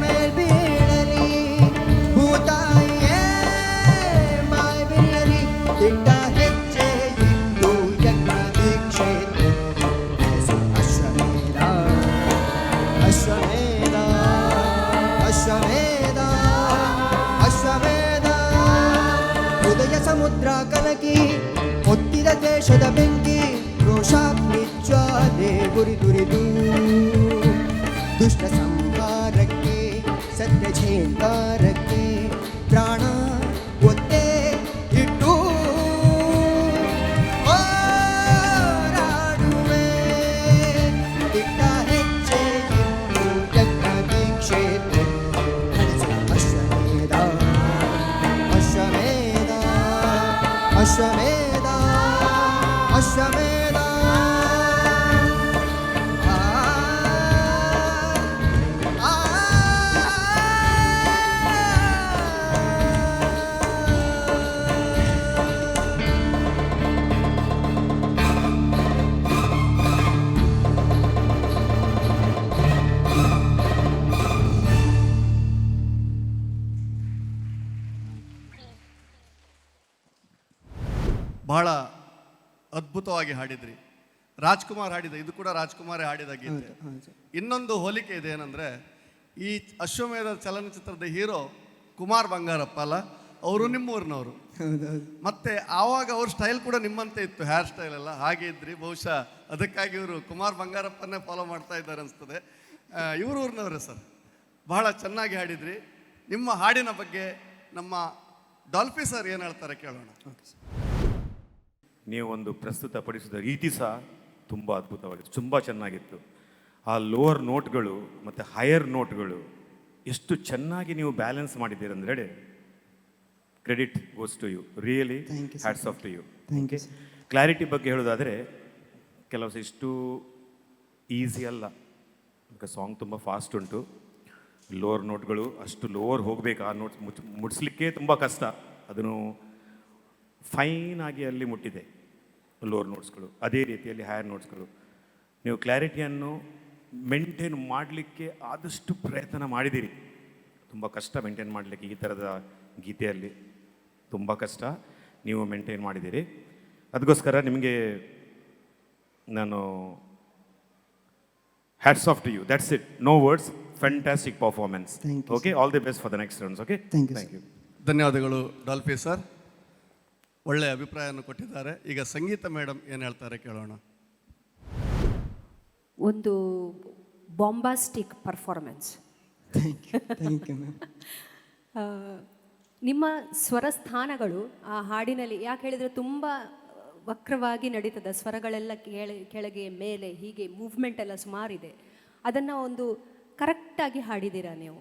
ಮೇಲ್ಬೀಳಲಿ ಭೂತಾಯಿಯೇ ಮಾಯ ಬೀಳಲಿ ಇಟ್ಟ ಹೆಜ್ಜೆ ಇಟ್ಟು ಯಜ್ಞ ದೀಕ್ಷೆ ಅಶ್ವಮೇಧ ಅಶ್ವಮೇಧ ಅಶ್ವಮೇಧ ಅಶ್ವಮೇಧ ಹೃದಯ ಸಮುದ್ರ ಕಲಕಿ ಹೊತ್ತಿದ ದೇಶದ ಬೆಂಕಿ ರೋಷಾಗ್ನಿ ಜ್ವಾಲೆ ಗುರಿದುರಿದು ದುಷ್ಟ ಸಂಹಾರಕ್ಕೆ ಸತ್ಯ ಝೇಂಕಾರಕ್ಕೆ ಪ್ರಾಣ ಒತ್ತೆ ಇಟ್ಟು ಹೋರಾಡುವೆ ಇಟ್ಟ ಹೆಜ್ಜೆ ಇಟ್ಟು ಯಜ್ಞ ದೀಕ್ಷೆ ಅಶ್ವಮೇಧ ಅಶ್ವಮೇಧ ಅಶ್ವಮೇಧ ಅಶ್ವಮೇಧ ಬಹಳ ಅದ್ಭುತವಾಗಿ ಹಾಡಿದ್ರಿ. ರಾಜ್ಕುಮಾರ್ ಹಾಡಿದ, ಇದು ಕೂಡ ರಾಜ್ಕುಮಾರೇ ಹಾಡಿದ ಗೀತೆ. ಇನ್ನೊಂದು ಹೋಲಿಕೆ ಇದೆ ಏನಂದ್ರೆ, ಈ ಅಶ್ವಮೇಧ ಚಲನಚಿತ್ರದ ಹೀರೋ ಕುಮಾರ್ ಬಂಗಾರಪ್ಪ ಅಲ್ಲ, ಅವರು ನಿಮ್ಮೂರಿನವರು. ಮತ್ತೆ ಆವಾಗ ಅವ್ರ ಸ್ಟೈಲ್ ಕೂಡ ನಿಮ್ಮಂತೆ ಇತ್ತು, ಹೇರ್ ಸ್ಟೈಲ್ ಎಲ್ಲ ಹಾಗೆ ಇದ್ರಿ. ಬಹುಶಃ ಅದಕ್ಕಾಗಿ ಇವರು ಕುಮಾರ್ ಬಂಗಾರಪ್ಪನ್ನೇ ಫಾಲೋ ಮಾಡ್ತಾ ಇದ್ದಾರೆ ಅನಿಸ್ತದೆ. ಇವ್ರ ಊರಿನವರೇ ಸರ್. ಬಹಳ ಚೆನ್ನಾಗಿ ಹಾಡಿದ್ರಿ. ನಿಮ್ಮ ಹಾಡಿನ ಬಗ್ಗೆ ನಮ್ಮ ಡಾಲ್ಫಿ ಸರ್ ಏನು ಹೇಳ್ತಾರೆ ಕೇಳೋಣ. ನೀವು ಒಂದು ಪ್ರಸ್ತುತಪಡಿಸಿದ ರೀತಿ ಸಹ ತುಂಬ ಅದ್ಭುತವಾಗಿತ್ತು, ತುಂಬ ಚೆನ್ನಾಗಿತ್ತು. ಆ ಲೋವರ್ ನೋಟ್ಗಳು ಮತ್ತು ಹೈಯರ್ ನೋಟ್ಗಳು ಎಷ್ಟು ಚೆನ್ನಾಗಿ ನೀವು ಬ್ಯಾಲೆನ್ಸ್ ಮಾಡಿದ್ದೀರಂದ್ರೆ credit goes to you, really hats off to you. Okay, clarity ಬಗ್ಗೆ ಹೇಳೋದಾದರೆ ಕೆಲವು ಇಷ್ಟು ಈಸಿ ಅಲ್ಲ, ಬಿಕಾಸ್ ಸಾಂಗ್ ತುಂಬ ಫಾಸ್ಟ್ ಉಂಟು. ಲೋವರ್ ನೋಟ್ಗಳು ಅಷ್ಟು ಲೋವರ್ ಹೋಗಬೇಕು, ಆ ನೋಟ್ಸ್ ಮುಟ್ಸ್ಲಿಕ್ಕೆ ತುಂಬ ಕಷ್ಟ. ಅದನ್ನು ಫೈನ್ ಆಗಿ ಅಲ್ಲಿ ಮುಟ್ಟಿದೆ ಲೋವರ್ ನೋಟ್ಸ್ಗಳು. ಅದೇ ರೀತಿಯಲ್ಲಿ ಹೈಯರ್ ನೋಟ್ಸ್ಗಳು ನೀವು ಕ್ಲಾರಿಟಿಯನ್ನು ಮೇಂಟೈನ್ ಮಾಡಲಿಕ್ಕೆ ಆದಷ್ಟು ಪ್ರಯತ್ನ ಮಾಡಿದ್ದೀರಿ. ತುಂಬ ಕಷ್ಟ ಮೇಂಟೈನ್ ಮಾಡಲಿಕ್ಕೆ ಈ ಥರದ ಗೀತೆಯಲ್ಲಿ, ತುಂಬ ಕಷ್ಟ. ನೀವು ಮೇಂಟೈನ್ ಮಾಡಿದ್ದೀರಿ, ಅದಕ್ಕೋಸ್ಕರ ನಿಮಗೆ ನಾನು hats off to you. That's it, no words. Fantastic performance. Thank you, okay, all the best for the next rounds. Okay, Thank you, thank you. ಧನ್ಯವಾದಗಳು ಡಾಲ್ಫಿ ಸರ್, ಒಳ್ಳೆಯ ಅಭಿಪ್ರಾಯವನ್ನು ಕೊಟ್ಟಿದ್ದಾರೆ. ಈಗ ಸಂಗೀತ ಮೇಡಮ್ ಏನು ಹೇಳ್ತಾರೆ ಕೇಳೋಣ. ಒಂದು bombastic performance. Thank you ma'am. ನಿಮ್ಮ ಸ್ವರಸ್ಥಾನಗಳು ಆ ಹಾಡಿನಲ್ಲಿ, ಯಾಕೆ ಹೇಳಿದರೆ ತುಂಬ ವಕ್ರವಾಗಿ ನಡೀತದೆ, ಸ್ವರಗಳೆಲ್ಲ ಕೆಳಗೆ ಮೇಲೆ ಹೀಗೆ ಮೂವ್ಮೆಂಟ್ ಎಲ್ಲ ಸುಮಾರಿದೆ. ಅದನ್ನು ಒಂದು ಕರೆಕ್ಟಾಗಿ ಹಾಡಿದ್ದೀರಾ ನೀವು.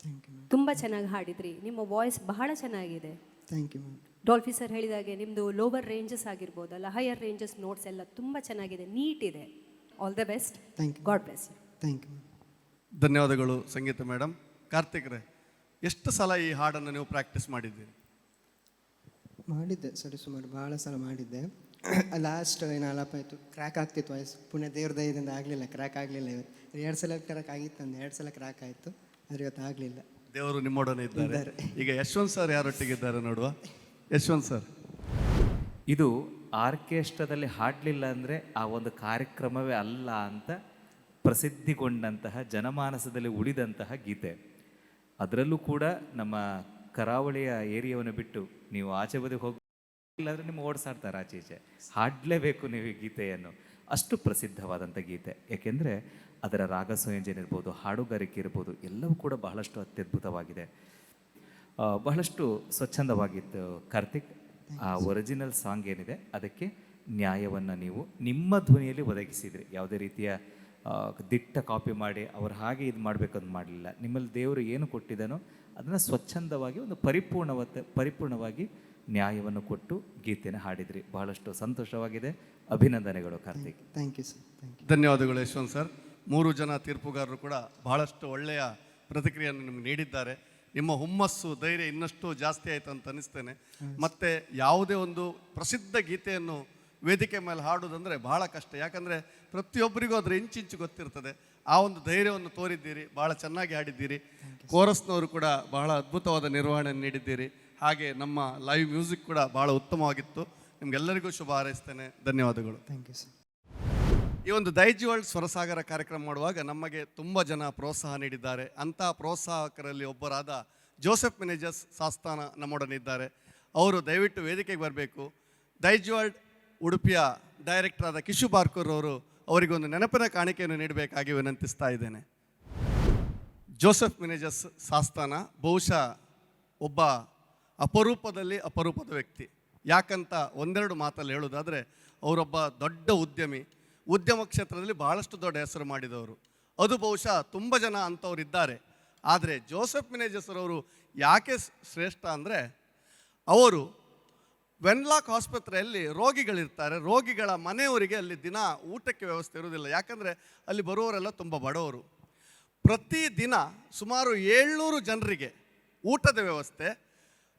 Thank you ma'am. ತುಂಬ ಚೆನ್ನಾಗಿ ಹಾಡಿದ್ರಿ, ನಿಮ್ಮ ವಾಯ್ಸ್ ಬಹಳ ಚೆನ್ನಾಗಿದೆ. Thank you ma'am. Dolphy sir ಹೇಳಿದಾಗೆ ನಿಮ್ಮದು ಲೋವರ್ ರೇಂಜಸ್ ಆಗಿರ್ಬೋದಲ್ಲ, ಹೈಯರ್ ರೇಂಜಸ್ ನೋಟ್ಸ್ ಎಲ್ಲ ತುಂಬ ಚೆನ್ನಾಗಿದೆ, ನೀಟ್ ಇದೆ. All the best. Thank you. God bless you. Thank you ma'am. ಧನ್ಯವಾದಗಳು ಸಂಗೀತ ಮೇಡಮ್. ಕಾರ್ತಿಕ್ ರೇ, ಎಷ್ಟು ಸಲ ಈ ಹಾಡನ್ನು ನೀವು ಪ್ರಾಕ್ಟೀಸ್ ಮಾಡಿದ್ದೀರಿ? ಮಾಡಿದ್ದೆ ಸರಿಸುಮಾರು ಭಾಳ ಸಲ ಮಾಡಿದ್ದೆ. ಲಾಸ್ಟ್ ಏನು ಆಲಾಪಾಯಿತು, ಕ್ರ್ಯಾಕ್ ಆಗ್ತಿತ್ತು ವಾಯ್ಸ್. ಪುಣ್ಯ ದೇವ್ರ ದಯದಿಂದ ಆಗಲಿಲ್ಲ, ಕ್ರ್ಯಾಕ್ ಆಗಲಿಲ್ಲ. ಇವತ್ತು 2 ಸಲ ಕ್ರ್ಯಾಕ್ ಆಗಿತ್ತು, 2 ಸಲ ಕ್ರ್ಯಾಕ್ ಆಯಿತು, ಆದರೆ ಇವತ್ತು ಆಗಲಿಲ್ಲ. ದೇವರು ನಿಮ್ಮೊಡನೆ ಇದ್ದಾರೆ. ಈಗ ಯಶವಂತ್ ಸರ್ ಯಾರೊಟ್ಟಿಗಿದ್ದಾರೆ ನೋಡುವ. ಯಶವಂತ್ ಸರ್, ಇದು ಆರ್ಕೆಸ್ಟ್ರಾದಲ್ಲಿ ಹಾಡಲಿಲ್ಲ ಅಂದರೆ ಆ ಒಂದು ಕಾರ್ಯಕ್ರಮವೇ ಅಲ್ಲ ಅಂತ ಪ್ರಸಿದ್ಧಿಗೊಂಡಂತಹ, ಜನಮಾನಸದಲ್ಲಿ ಉಳಿದಂತಹ ಗೀತೆ. ಅದರಲ್ಲೂ ಕೂಡ ನಮ್ಮ ಕರಾವಳಿಯ ಏರಿಯಾವನ್ನು ಬಿಟ್ಟು ನೀವು ಆಚೆ ಬದಿಗೆ ಹೋಗಿ, ಇಲ್ಲಾಂದರೆ ನಿಮ್ಮ ಓಡಿಸಾಡ್ತಾರೆ ಆಚೆ ಈಚೆ. ಹಾಡಲೇಬೇಕು ನೀವು ಈ ಗೀತೆಯನ್ನು, ಅಷ್ಟು ಪ್ರಸಿದ್ಧವಾದಂಥ ಗೀತೆ. ಏಕೆಂದರೆ ಅದರ ರಾಗ ಸಂಯೋಜನೆ ಇರ್ಬೋದು, ಹಾಡುಗಾರಿಕೆ ಇರ್ಬೋದು, ಎಲ್ಲವೂ ಕೂಡ ಬಹಳಷ್ಟು ಅತ್ಯದ್ಭುತವಾಗಿದೆ, ಬಹಳಷ್ಟು ಸ್ವಚ್ಛಂದವಾಗಿತ್ತು. ಕಾರ್ತಿಕ್, ಆ ಒರಿಜಿನಲ್ ಸಾಂಗ್ ಏನಿದೆ ಅದಕ್ಕೆ ನ್ಯಾಯವನ್ನು ನೀವು ನಿಮ್ಮ ಧ್ವನಿಯಲ್ಲಿ ಒದಗಿಸಿದ್ರಿ. ಯಾವುದೇ ರೀತಿಯ ದಿಟ್ಟ ಕಾಪಿ ಮಾಡಿ ಅವ್ರು ಹಾಗೆ ಇದು ಮಾಡಬೇಕಂತ ಮಾಡಲಿಲ್ಲ. ನಿಮ್ಮಲ್ಲಿ ದೇವರು ಏನು ಕೊಟ್ಟಿದ್ದಾನೋ ಅದನ್ನು ಸ್ವಚ್ಛಂದವಾಗಿ ಒಂದು ಪರಿಪೂರ್ಣವಾಗಿ ನ್ಯಾಯವನ್ನು ಕೊಟ್ಟು ಗೀತೆಯನ್ನು ಹಾಡಿದ್ರಿ. ಬಹಳಷ್ಟು ಸಂತೋಷವಾಗಿದೆ. ಅಭಿನಂದನೆಗಳು Karthik. Thank you sir. Thank you. ಧನ್ಯವಾದಗಳು ಯಶವಂತ್ ಸರ್. 3 ಜನ ತೀರ್ಪುಗಾರರು ಕೂಡ ಬಹಳಷ್ಟು ಒಳ್ಳೆಯ ಪ್ರತಿಕ್ರಿಯೆಯನ್ನು ನಿಮ್ಗೆ ನೀಡಿದ್ದಾರೆ. ನಿಮ್ಮ ಹುಮ್ಮಸ್ಸು, ಧೈರ್ಯ ಇನ್ನಷ್ಟು ಜಾಸ್ತಿ ಆಯಿತು ಅಂತ ಅನ್ನಿಸ್ತೇನೆ. ಮತ್ತು ಯಾವುದೇ ಒಂದು ಪ್ರಸಿದ್ಧ ಗೀತೆಯನ್ನು ವೇದಿಕೆ ಮೇಲೆ ಹಾಡೋದಂದರೆ ಬಹಳ ಕಷ್ಟ, ಯಾಕಂದರೆ ಪ್ರತಿಯೊಬ್ಬರಿಗೂ ಅದರ ಇಂಚಿಂಚು ಗೊತ್ತಿರ್ತದೆ. ಆ ಒಂದು ಧೈರ್ಯವನ್ನು ತೋರಿದ್ದೀರಿ, ಭಾಳ ಚೆನ್ನಾಗಿ ಹಾಡಿದ್ದೀರಿ. ಕೋರಸ್ನವರು ಕೂಡ ಬಹಳ ಅದ್ಭುತವಾದ ನಿರ್ವಹಣೆಯನ್ನು ನೀಡಿದ್ದೀರಿ. ಹಾಗೆ ನಮ್ಮ ಲೈವ್ ಮ್ಯೂಸಿಕ್ ಕೂಡ ಬಹಳ ಉತ್ತಮವಾಗಿತ್ತು. ನಿಮಗೆಲ್ಲರಿಗೂ ಶುಭ ಹಾರೈಸ್ತೇನೆ. ಧನ್ಯವಾದಗಳು. Thank you sir. ಈ ಒಂದು ದೈಜಿ ವರ್ಲ್ಡ್ ಸ್ವರಸಾಗರ ಕಾರ್ಯಕ್ರಮ ಮಾಡುವಾಗ ನಮಗೆ ತುಂಬ ಜನ ಪ್ರೋತ್ಸಾಹ ನೀಡಿದ್ದಾರೆ. ಅಂತಹ ಪ್ರೋತ್ಸಾಹಕರಲ್ಲಿ ಒಬ್ಬರಾದ ಜೋಸೆಫ್ ಮೆನೇಜಸ್ ಸಾಸ್ತಾನ ನಮ್ಮೊಡನಿದ್ದಾರೆ. ಅವರು ದಯವಿಟ್ಟು ವೇದಿಕೆಗೆ ಬರಬೇಕು. ದೈಜಿ ವರ್ಲ್ಡ್ ಉಡುಪಿಯ ಡೈರೆಕ್ಟರ್ ಆದ ಕಿಶು ಬಾರ್ಕೂರ್ ಅವರು ಅವರಿಗೊಂದು ನೆನಪಿನ ಕಾಣಿಕೆಯನ್ನು ನೀಡಬೇಕಾಗಿ ವಿನಂತಿಸ್ತಾ ಇದ್ದೇನೆ. ಜೋಸೆಫ್ ಮೆನೇಜಸ್ ಸಾಸ್ತಾನ ಬಹುಶಃ ಒಬ್ಬ ಅಪರೂಪದ ವ್ಯಕ್ತಿ. ಯಾಕಂತ ಒಂದೆರಡು ಮಾತಲ್ಲಿ ಹೇಳೋದಾದರೆ, ಅವರೊಬ್ಬ ದೊಡ್ಡ ಉದ್ಯಮ ಕ್ಷೇತ್ರದಲ್ಲಿ ಬಹಳಷ್ಟು ದೊಡ್ಡ ಹೆಸರು ಮಾಡಿದವರು. ಅದು ಬಹುಶಃ ತುಂಬ ಜನ ಅಂಥವ್ರು ಇದ್ದಾರೆ. ಆದರೆ ಜೋಸೆಫ್ ಮೆನೇಜಸ್ ಅವರು ಯಾಕೆ ಶ್ರೇಷ್ಠ ಅಂದರೆ, ಅವರು ವೆನ್ಲಾಕ್ ಆಸ್ಪತ್ರೆಯಲ್ಲಿ ರೋಗಿಗಳಿರ್ತಾರೆ, ರೋಗಿಗಳ ಮನೆಯವರಿಗೆ ಅಲ್ಲಿ ದಿನ ಊಟಕ್ಕೆ ವ್ಯವಸ್ಥೆ ಇರುವುದಿಲ್ಲ. ಯಾಕಂದರೆ ಅಲ್ಲಿ ಬರುವವರೆಲ್ಲ ತುಂಬ ಬಡವರು. ಪ್ರತಿದಿನ ಸುಮಾರು 700 ಜನರಿಗೆ ಊಟದ ವ್ಯವಸ್ಥೆ,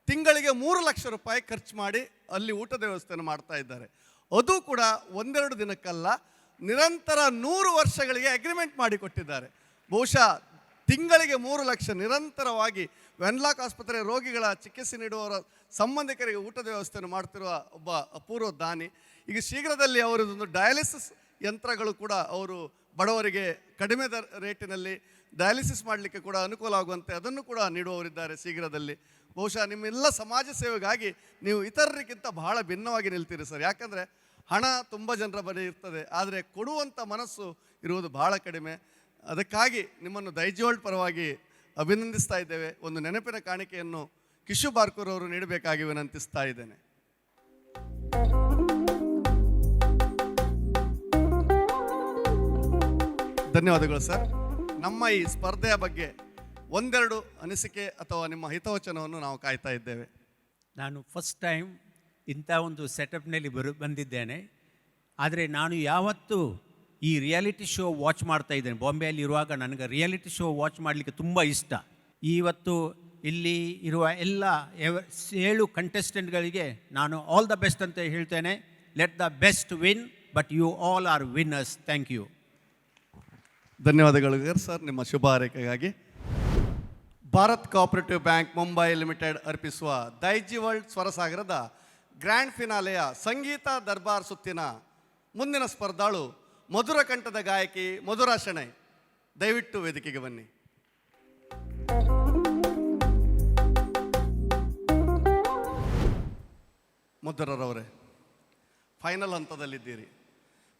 ತಿಂಗಳಿಗೆ 3 ಲಕ್ಷ ರೂಪಾಯಿ ಖರ್ಚು ಮಾಡಿ ಅಲ್ಲಿ ಊಟದ ವ್ಯವಸ್ಥೆಯನ್ನು ಮಾಡ್ತಾ ಇದ್ದಾರೆ. ಅದು ಕೂಡ ಒಂದೆರಡು ದಿನಕ್ಕಲ್ಲ, ನಿರಂತರ 100 ವರ್ಷಗಳಿಗೆ ಅಗ್ರಿಮೆಂಟ್ ಮಾಡಿಕೊಟ್ಟಿದ್ದಾರೆ. ಬಹುಶಃ ತಿಂಗಳಿಗೆ 3 ಲಕ್ಷ ನಿರಂತರವಾಗಿ ವೆನ್ಲಾಕ್ ಆಸ್ಪತ್ರೆ ರೋಗಿಗಳ ಚಿಕಿತ್ಸೆ ನೀಡುವವರ ಸಂಬಂಧಿಕರಿಗೆ ಊಟದ ವ್ಯವಸ್ಥೆಯನ್ನು ಮಾಡ್ತಿರುವ ಒಬ್ಬ ಅಪೂರ್ವ ದಾನಿ. ಈಗ ಶೀಘ್ರದಲ್ಲಿ ಅವರದೊಂದು ಡಯಾಲಿಸಿಸ್ ಯಂತ್ರಗಳು ಕೂಡ ಅವರು ಬಡವರಿಗೆ ಕಡಿಮೆ ರೇಟಿನಲ್ಲಿ ಡಯಾಲಿಸಿಸ್ ಮಾಡಲಿಕ್ಕೆ ಕೂಡ ಅನುಕೂಲ ಆಗುವಂತೆ ಅದನ್ನು ಕೂಡ ನೀಡುವವರಿದ್ದಾರೆ ಶೀಘ್ರದಲ್ಲಿ. ಬಹುಶಃ ನಿಮ್ಮೆಲ್ಲ ಸಮಾಜ ಸೇವೆಗಾಗಿ ನೀವು ಇತರರಿಗಿಂತ ಬಹಳ ಭಿನ್ನವಾಗಿ ನಿಲ್ತೀರಿ ಸರ್. ಯಾಕಂದರೆ ಹಣ ತುಂಬ ಜನರ ಬಳಿ ಇರ್ತದೆ, ಆದರೆ ಕೊಡುವಂಥ ಮನಸ್ಸು ಇರುವುದು ಬಹಳ ಕಡಿಮೆ. ಅದಕ್ಕಾಗಿ ನಿಮ್ಮನ್ನು ದೈಜಿ ವರ್ಲ್ಡ್ ಪರವಾಗಿ ಅಭಿನಂದಿಸ್ತಾ ಇದ್ದೇವೆ. ಒಂದು ನೆನಪಿನ ಕಾಣಿಕೆಯನ್ನು ಕಿಶು ಬಾರ್ಕೂರ್ ಅವರು ನೀಡಬೇಕಾಗಿ ವಿನಂತಿಸ್ತಾ ಇದ್ದೇನೆ. ಧನ್ಯವಾದಗಳು ಸರ್. ನಮ್ಮ ಈ ಸ್ಪರ್ಧೆಯ ಬಗ್ಗೆ ಒಂದೆರಡು ಅನಿಸಿಕೆ ಅಥವಾ ನಿಮ್ಮ ಹಿತವಚನವನ್ನು ನಾವು ಕಾಯ್ತಾ ಇದ್ದೇವೆ. ನಾನು ಫಸ್ಟ್ ಟೈಮ್ ಇಂಥ ಒಂದು ಸೆಟಪ್ನಲ್ಲಿ ಬಂದಿದ್ದೇನೆ. ಆದರೆ ನಾನು ಯಾವತ್ತೂ ಈ ರಿಯಾಲಿಟಿ ಶೋ ವಾಚ್ ಮಾಡ್ತಾ ಇದ್ದೇನೆ. ಬಾಂಬೆಯಲ್ಲಿ ಇರುವಾಗ ನನಗೆ ರಿಯಾಲಿಟಿ ಶೋ ವಾಚ್ ಮಾಡಲಿಕ್ಕೆ ತುಂಬ ಇಷ್ಟ. ಇವತ್ತು ಇಲ್ಲಿ ಇರುವ ಎಲ್ಲ 7 ಕಂಟೆಸ್ಟೆಂಟ್ಗಳಿಗೆ ನಾನು ಆಲ್ ದ ಬೆಸ್ಟ್ ಅಂತ ಹೇಳ್ತೇನೆ. Let the best win. But you all are winners. Thank you. ಧನ್ಯವಾದಗಳು ಸರ್ ನಿಮ್ಮ ಶುಭ ಹಾರೈಕೆಗಾಗಿ. Bharat cooperative bank Mumbai limited ಅರ್ಪಿಸುವ ದೈಜಿ ವರ್ಲ್ಡ್ ಸ್ವರಸಾಗರದ ಗ್ರ್ಯಾಂಡ್ ಫಿನಾಲೆಯ ಸಂಗೀತ ದರ್ಬಾರ್ ಸುತ್ತಿನ ಮುಂದಿನ ಸ್ಪರ್ಧಾಳು ಮಧುರ ಕಂಠದ ಗಾಯಕಿ ಮಧುರಾ ಶೆಣೈ. ದಯವಿಟ್ಟು ವೇದಿಕೆಗೆ ಬನ್ನಿ. ಮಧುರರವರೇ, ಫೈನಲ್ ಹಂತದಲ್ಲಿದ್ದೀರಿ.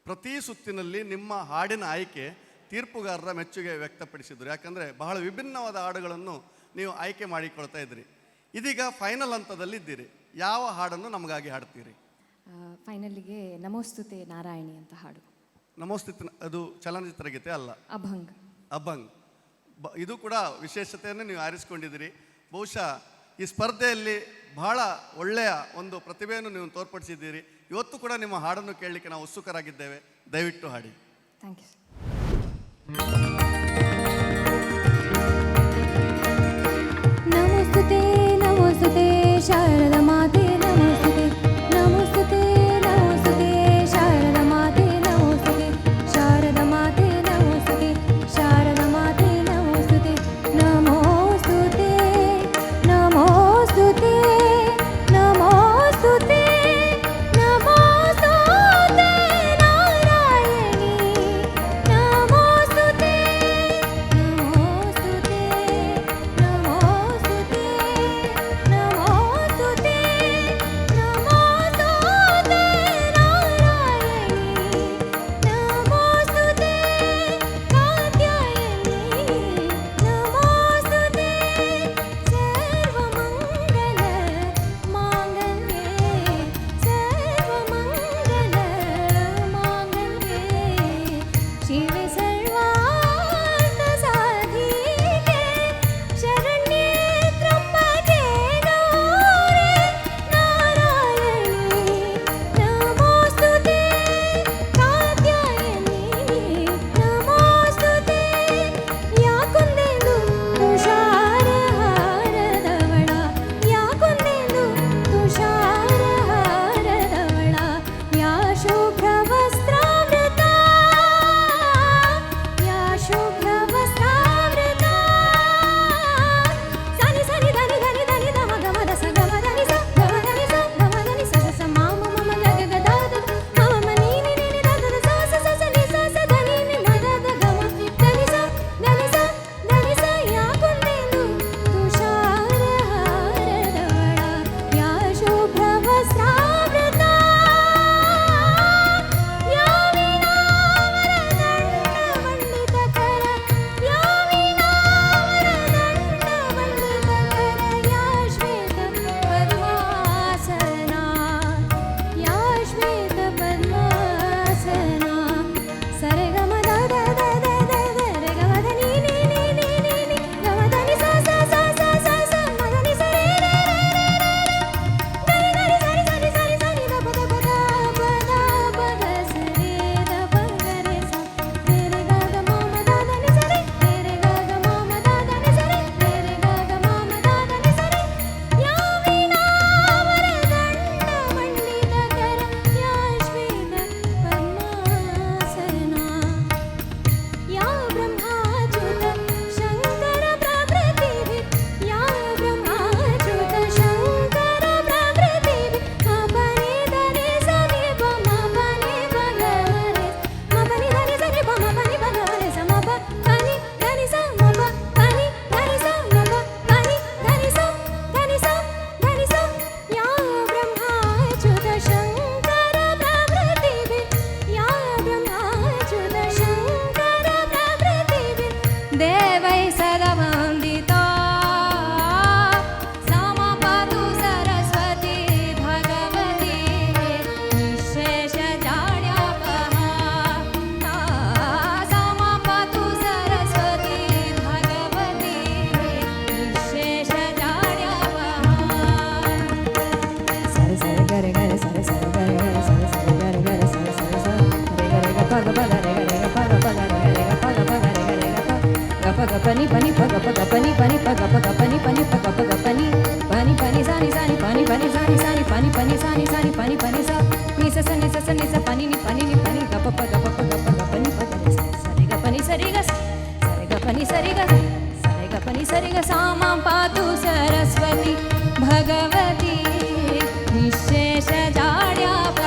ಪ್ರತಿ ಸುತ್ತಿನಲ್ಲಿ ನಿಮ್ಮ ಹಾಡಿನ ಆಯ್ಕೆ ತೀರ್ಪುಗಾರರ ಮೆಚ್ಚುಗೆ ವ್ಯಕ್ತಪಡಿಸಿದರು. ಯಾಕಂದರೆ ಬಹಳ ವಿಭಿನ್ನವಾದ ಹಾಡುಗಳನ್ನು ನೀವು ಆಯ್ಕೆ ಮಾಡಿಕೊಳ್ತಾ ಇದ್ರಿ. ಇದೀಗ ಫೈನಲ್ ಹಂತದಲ್ಲಿದ್ದೀರಿ. ಯಾವ ಹಾಡನ್ನು ನಮಗಾಗಿ ಹಾಡ್ತೀರಿ? ಫೈನಲಿಗೆ ನಮೋಸ್ತುತೆ ನಾರಾಯಣಿ ಅಂತ ಹಾಡು. ನಮೋಸ್ತುತಿ ಅದು ಚಲನಚಿತ್ರ ಗೀತೆ ಅಲ್ಲ, ಅಭಂಗ್. ಅಭಂಗ್ ಇದು ಕೂಡ ವಿಶೇಷತೆಯನ್ನು ನೀವು ಆರಿಸಿಕೊಂಡಿದ್ದೀರಿ. ಬಹುಶಃ ಈ ಸ್ಪರ್ಧೆಯಲ್ಲಿ ಬಹಳ ಒಳ್ಳೆಯ ಒಂದು ಪ್ರತಿಭೆಯನ್ನು ನೀವು ತೋರ್ಪಡಿಸಿದ್ದೀರಿ. ಇವತ್ತು ಕೂಡ ನಿಮ್ಮ ಹಾಡನ್ನು ಕೇಳಲಿಕ್ಕೆ ನಾವು ಉತ್ಸುಕರಾಗಿದ್ದೇವೆ. ದಯವಿಟ್ಟು ಹಾಡಿ. Thank you. ನಮೋಸ್ತುತೆ ನಮೋಸ್ತುತೆ ಶಾರದ ಮಾತೆ ನಮೋಸ್ತುತೆ ನಮೋಸ್ತುತೆ ನಮೋಸ್ತುತೆ ಶಾರದ ಮಾತೆ ನಮೋಸ್ತುತೆ ಶಾರದ ಮಾತೆ ನಮೋಸ್ತುತೆ ಶಾರದ ಮಾತೆ ನಮೋಸ್ತುತೆ ನಮೋಸ್ತುತೆ ನಮೋಸ್ತುತೆ ನಮೋಸ್ತುತೆ ನಮೋಸ್ತುತೆ ನಾರಾಯಣಿ ನಮೋಸ್ತುತೆ ನಮೋಸ್ತುತೆ ನಮೋಸ್ತುತೆ ನಮೋಸ್ತುತೆ ನಮೋಸ್ತುತೆ ನಾರಾಯಣಿ ನಮೋಸ್ತುತೆ ಕಾತ್ಯಾಯನಿ ನಮೋಸ್ತುತೆ ಸರ್ವಮಂಗಲ ಮಾಂಗಲ್ಯೆ ಸರ್ವಮಂಗಲ ಮಾಂಗಲ್ಯೆ ಶಿವೆ ಸರ್ವಾರ್ಥ ಸಾಧಿಕೆ ಶರಣ್ಯೆ ತ್ರ್ಯಂಬಕೆ ಗೌರಿ ನಾರಾಯಣಿ ನಮೋಸ್ತುತೆ ಕಾತ್ಯಾಯನಿ ನಮೋಸ್ತುತೆ ಯಾಕೊಂದೆಂದು ತುಷಾರಹಾರದವಳ ಯಾಕೊಂದೆಂದು ತುಷಾರಹಾರದವಳ ಯಾ ಶುಭ್ರವಸ್ತ್ರಾವೃತ ಯಾ ಶುಭ್ರವಸ್ತ್ರಾವೃತ ಸನಿ ಸನಿ ಧನಿ ಧನಿ ಧನಿ ಧಮ ಗಮದ ಸ ಗಮ ಧನಿ ಸ ಗಮ ಧನಿ ಸ ಗಮ ಧನಿ ಸ ಸ ಮಾಮ ಮಮ ಗಗ ಗದ ಮಮ ಮನಿ ನಿ ನಿ ನಿ ದ ದ ಸ ಸ ಸ ಸ ನಿ ಸ ಸ ಧನಿ ನಿ ಮ ದ ದ ಗಮ ಧನಿ ಸ ಧನಿ ಸ ಧನಿ ಸ ಯಾಕೊಂದೆಂದು ತುಷಾರಹಾರದವಳ ಯಾ ಶುಭ್ರವಸ್ತ್ರಾವೃತ ಯಾ ವೀಣಾವರದಂಡವಂಡಿತಕರ ಯಾ ವೀಣಾವರದಂಡವಂಡಿತಕರ ಯಾ ಶ್ವೇತ ಪದ್ಮಾಸನ ಯಾ ಶ್ವೇತ ಪದ್ಮಾಸನ ಸರೆ ಗಮ the the the the the the ರೆ ಗಮ ಧ ನಿ ನಿ ನಿ ನಿ ನಿ ನಿ ಗಮ ಧ ನಿ ಸ ಸ ಸ ಸ ಸ ಸ ಮ ಧ ನಿ ಸ ರೇ ರೇ ರೇ ರೇ ಧನಿ ಧನಿ ಸರಿ ಸರಿ ಸರಿ ಸರಿ ದ ಪ ದ ಪ ದ ಪ ದ ಪ ದ ಸ ರೇ ದ ಪ ಗ ರೇ ಸ ರೇ ರೇ ಗ ಗ ಮ ಮ ದ ದ ನಿ ಸ ರೇ ರೇ ರೇ ಗ ಗ ಮ ಮ ದ ದ ನಿ ಸ ರೇ ರೇ ರೇ ಗ ಗ ಮ ಮ ದ ದ ನಿ ಸ ರೇ ಯಾ ವೀಣಾವರದಂಡವಂಡಿತಕರ ಯಾ ಶ್ವೇತ ಪದ್ಮಾಸನ ಯಾ ಬ್ರಹ್ಮಾಚ್ಯುತ ಶಂಕರ ಪ್ರಭೃತಿಭಿ ಯಾ ಬ್ರಹ್ಮಾಚ್ಯುತ ಶಂಕರ ಪ್ರಭೃತಿಭಿ ಮಪನಿ ಧನಿ ಸನಿ ಪ ಮಪನಿ ಭಗವರೆ ಮಪನಿ ಧನಿ ಸನಿ ಪ ಮಪನಿ ಭಗವರೆ ಸ ಮಪ ಪನಿ ಧನಿ ಸ ಮಪ ಪನಿ ಧನಿ ಸ ಮಪ ಪನಿ ಧನಿ ಸ ಧನಿ ಸ ಧನಿ ಸ ಯಾ ಬ್ರಹ್ಮಾಚ್ಯುತ ಶಂಕರ ಪ್ರಭೃತಿಭಿ ಯಾ ಬ್ರಹ್ಮಾಚ್ಯುತ ಶಂಕರ ಪ್ರಭೃತಿಭಿ ದೇವೈ ಸದಾ ವಂದಿತಾ ಸಮಪತು ಸರಸ್ವತಿ ಭಗವತಿ ನಿಶೇಷ ಜಾಡ್ಯಪಹ ಸಮಪತು ಸರಸ್ವತಿ ಭಗವತಿ ನಿಶೇಷ ಜಾಡ್ಯಪಹ ಸರಿ ಸರಿ ಗರೆ ಗರೆ ಸರಿ ಸರಿ ಗರೆ ಗರೆ ಸರಿ ಸರಿ ಗರೆ ಗರೆ ಸರಿ ಸರಿ ಸರಿ ರೆ ಗರೆ ಗ ಪಗ ಪಗ ರೆ ಗರೆ ಗ ಪಗ ಪಗ ರೆ ಗರೆ ಗ ಪಗ ಪಗ ರೆ ಗರೆ ಗ ಪಗ ಪನಿ ಪನಿ ಪಗ ಪಗ ಪನಿ ಪನಿ ಪಗ ಪಗ ಪನಿ ಪನಿ ಪಗ ಪಗ ಪನಿ ಪನಿ ಪನಿ ಸಾನಿ ಸಾನಿ ಪನಿ ಪನಿ ಸಾನಿ ಸಾನಿ ಪನಿ ಪನಿ ಸಾನಿ ಸಾನಿ ಪನಿ ಪನಿ ಸ ನಿ ಸ ಸ ನಿ ಸ ಸ ನಿ ಸ ಪನಿ ನಿ ಪನಿ ನಿ ಪನಿ ಸರಿಗ ಸರಿಗ ಪನಿ ಸರಿಗ ಸಾಮ ಪಾತು ಸರಸ್ವತಿ ಭಗವತಿ ನಿಶೇಷ ಜಾಡ್ಯಾಪ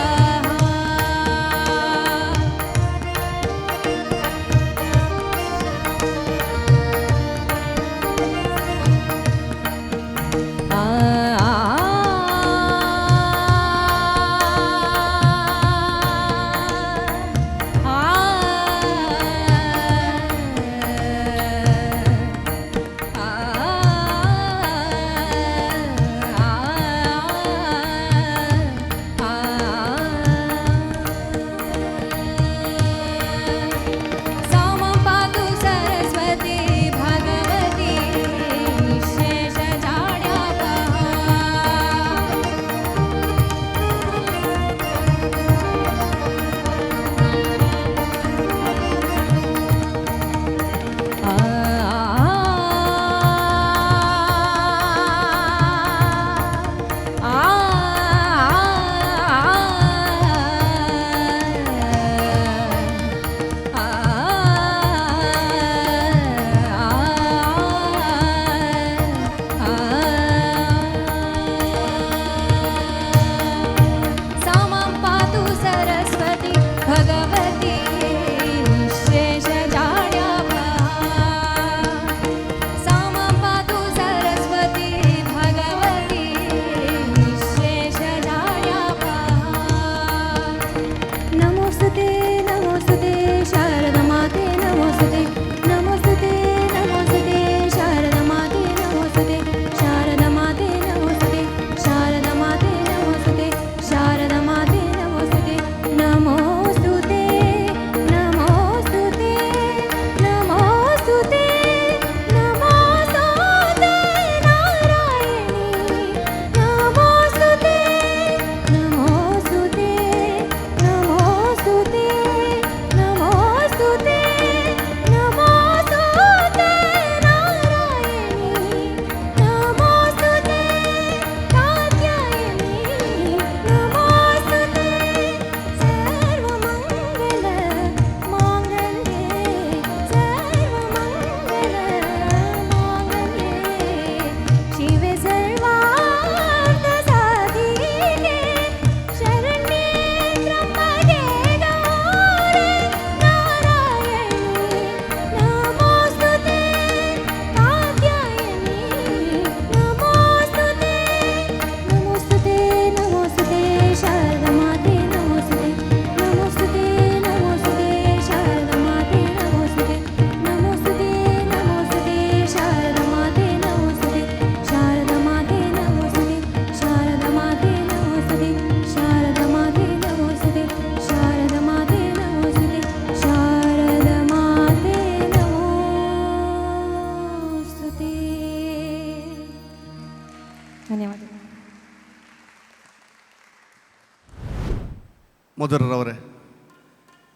ಮಧುರರವರೇ,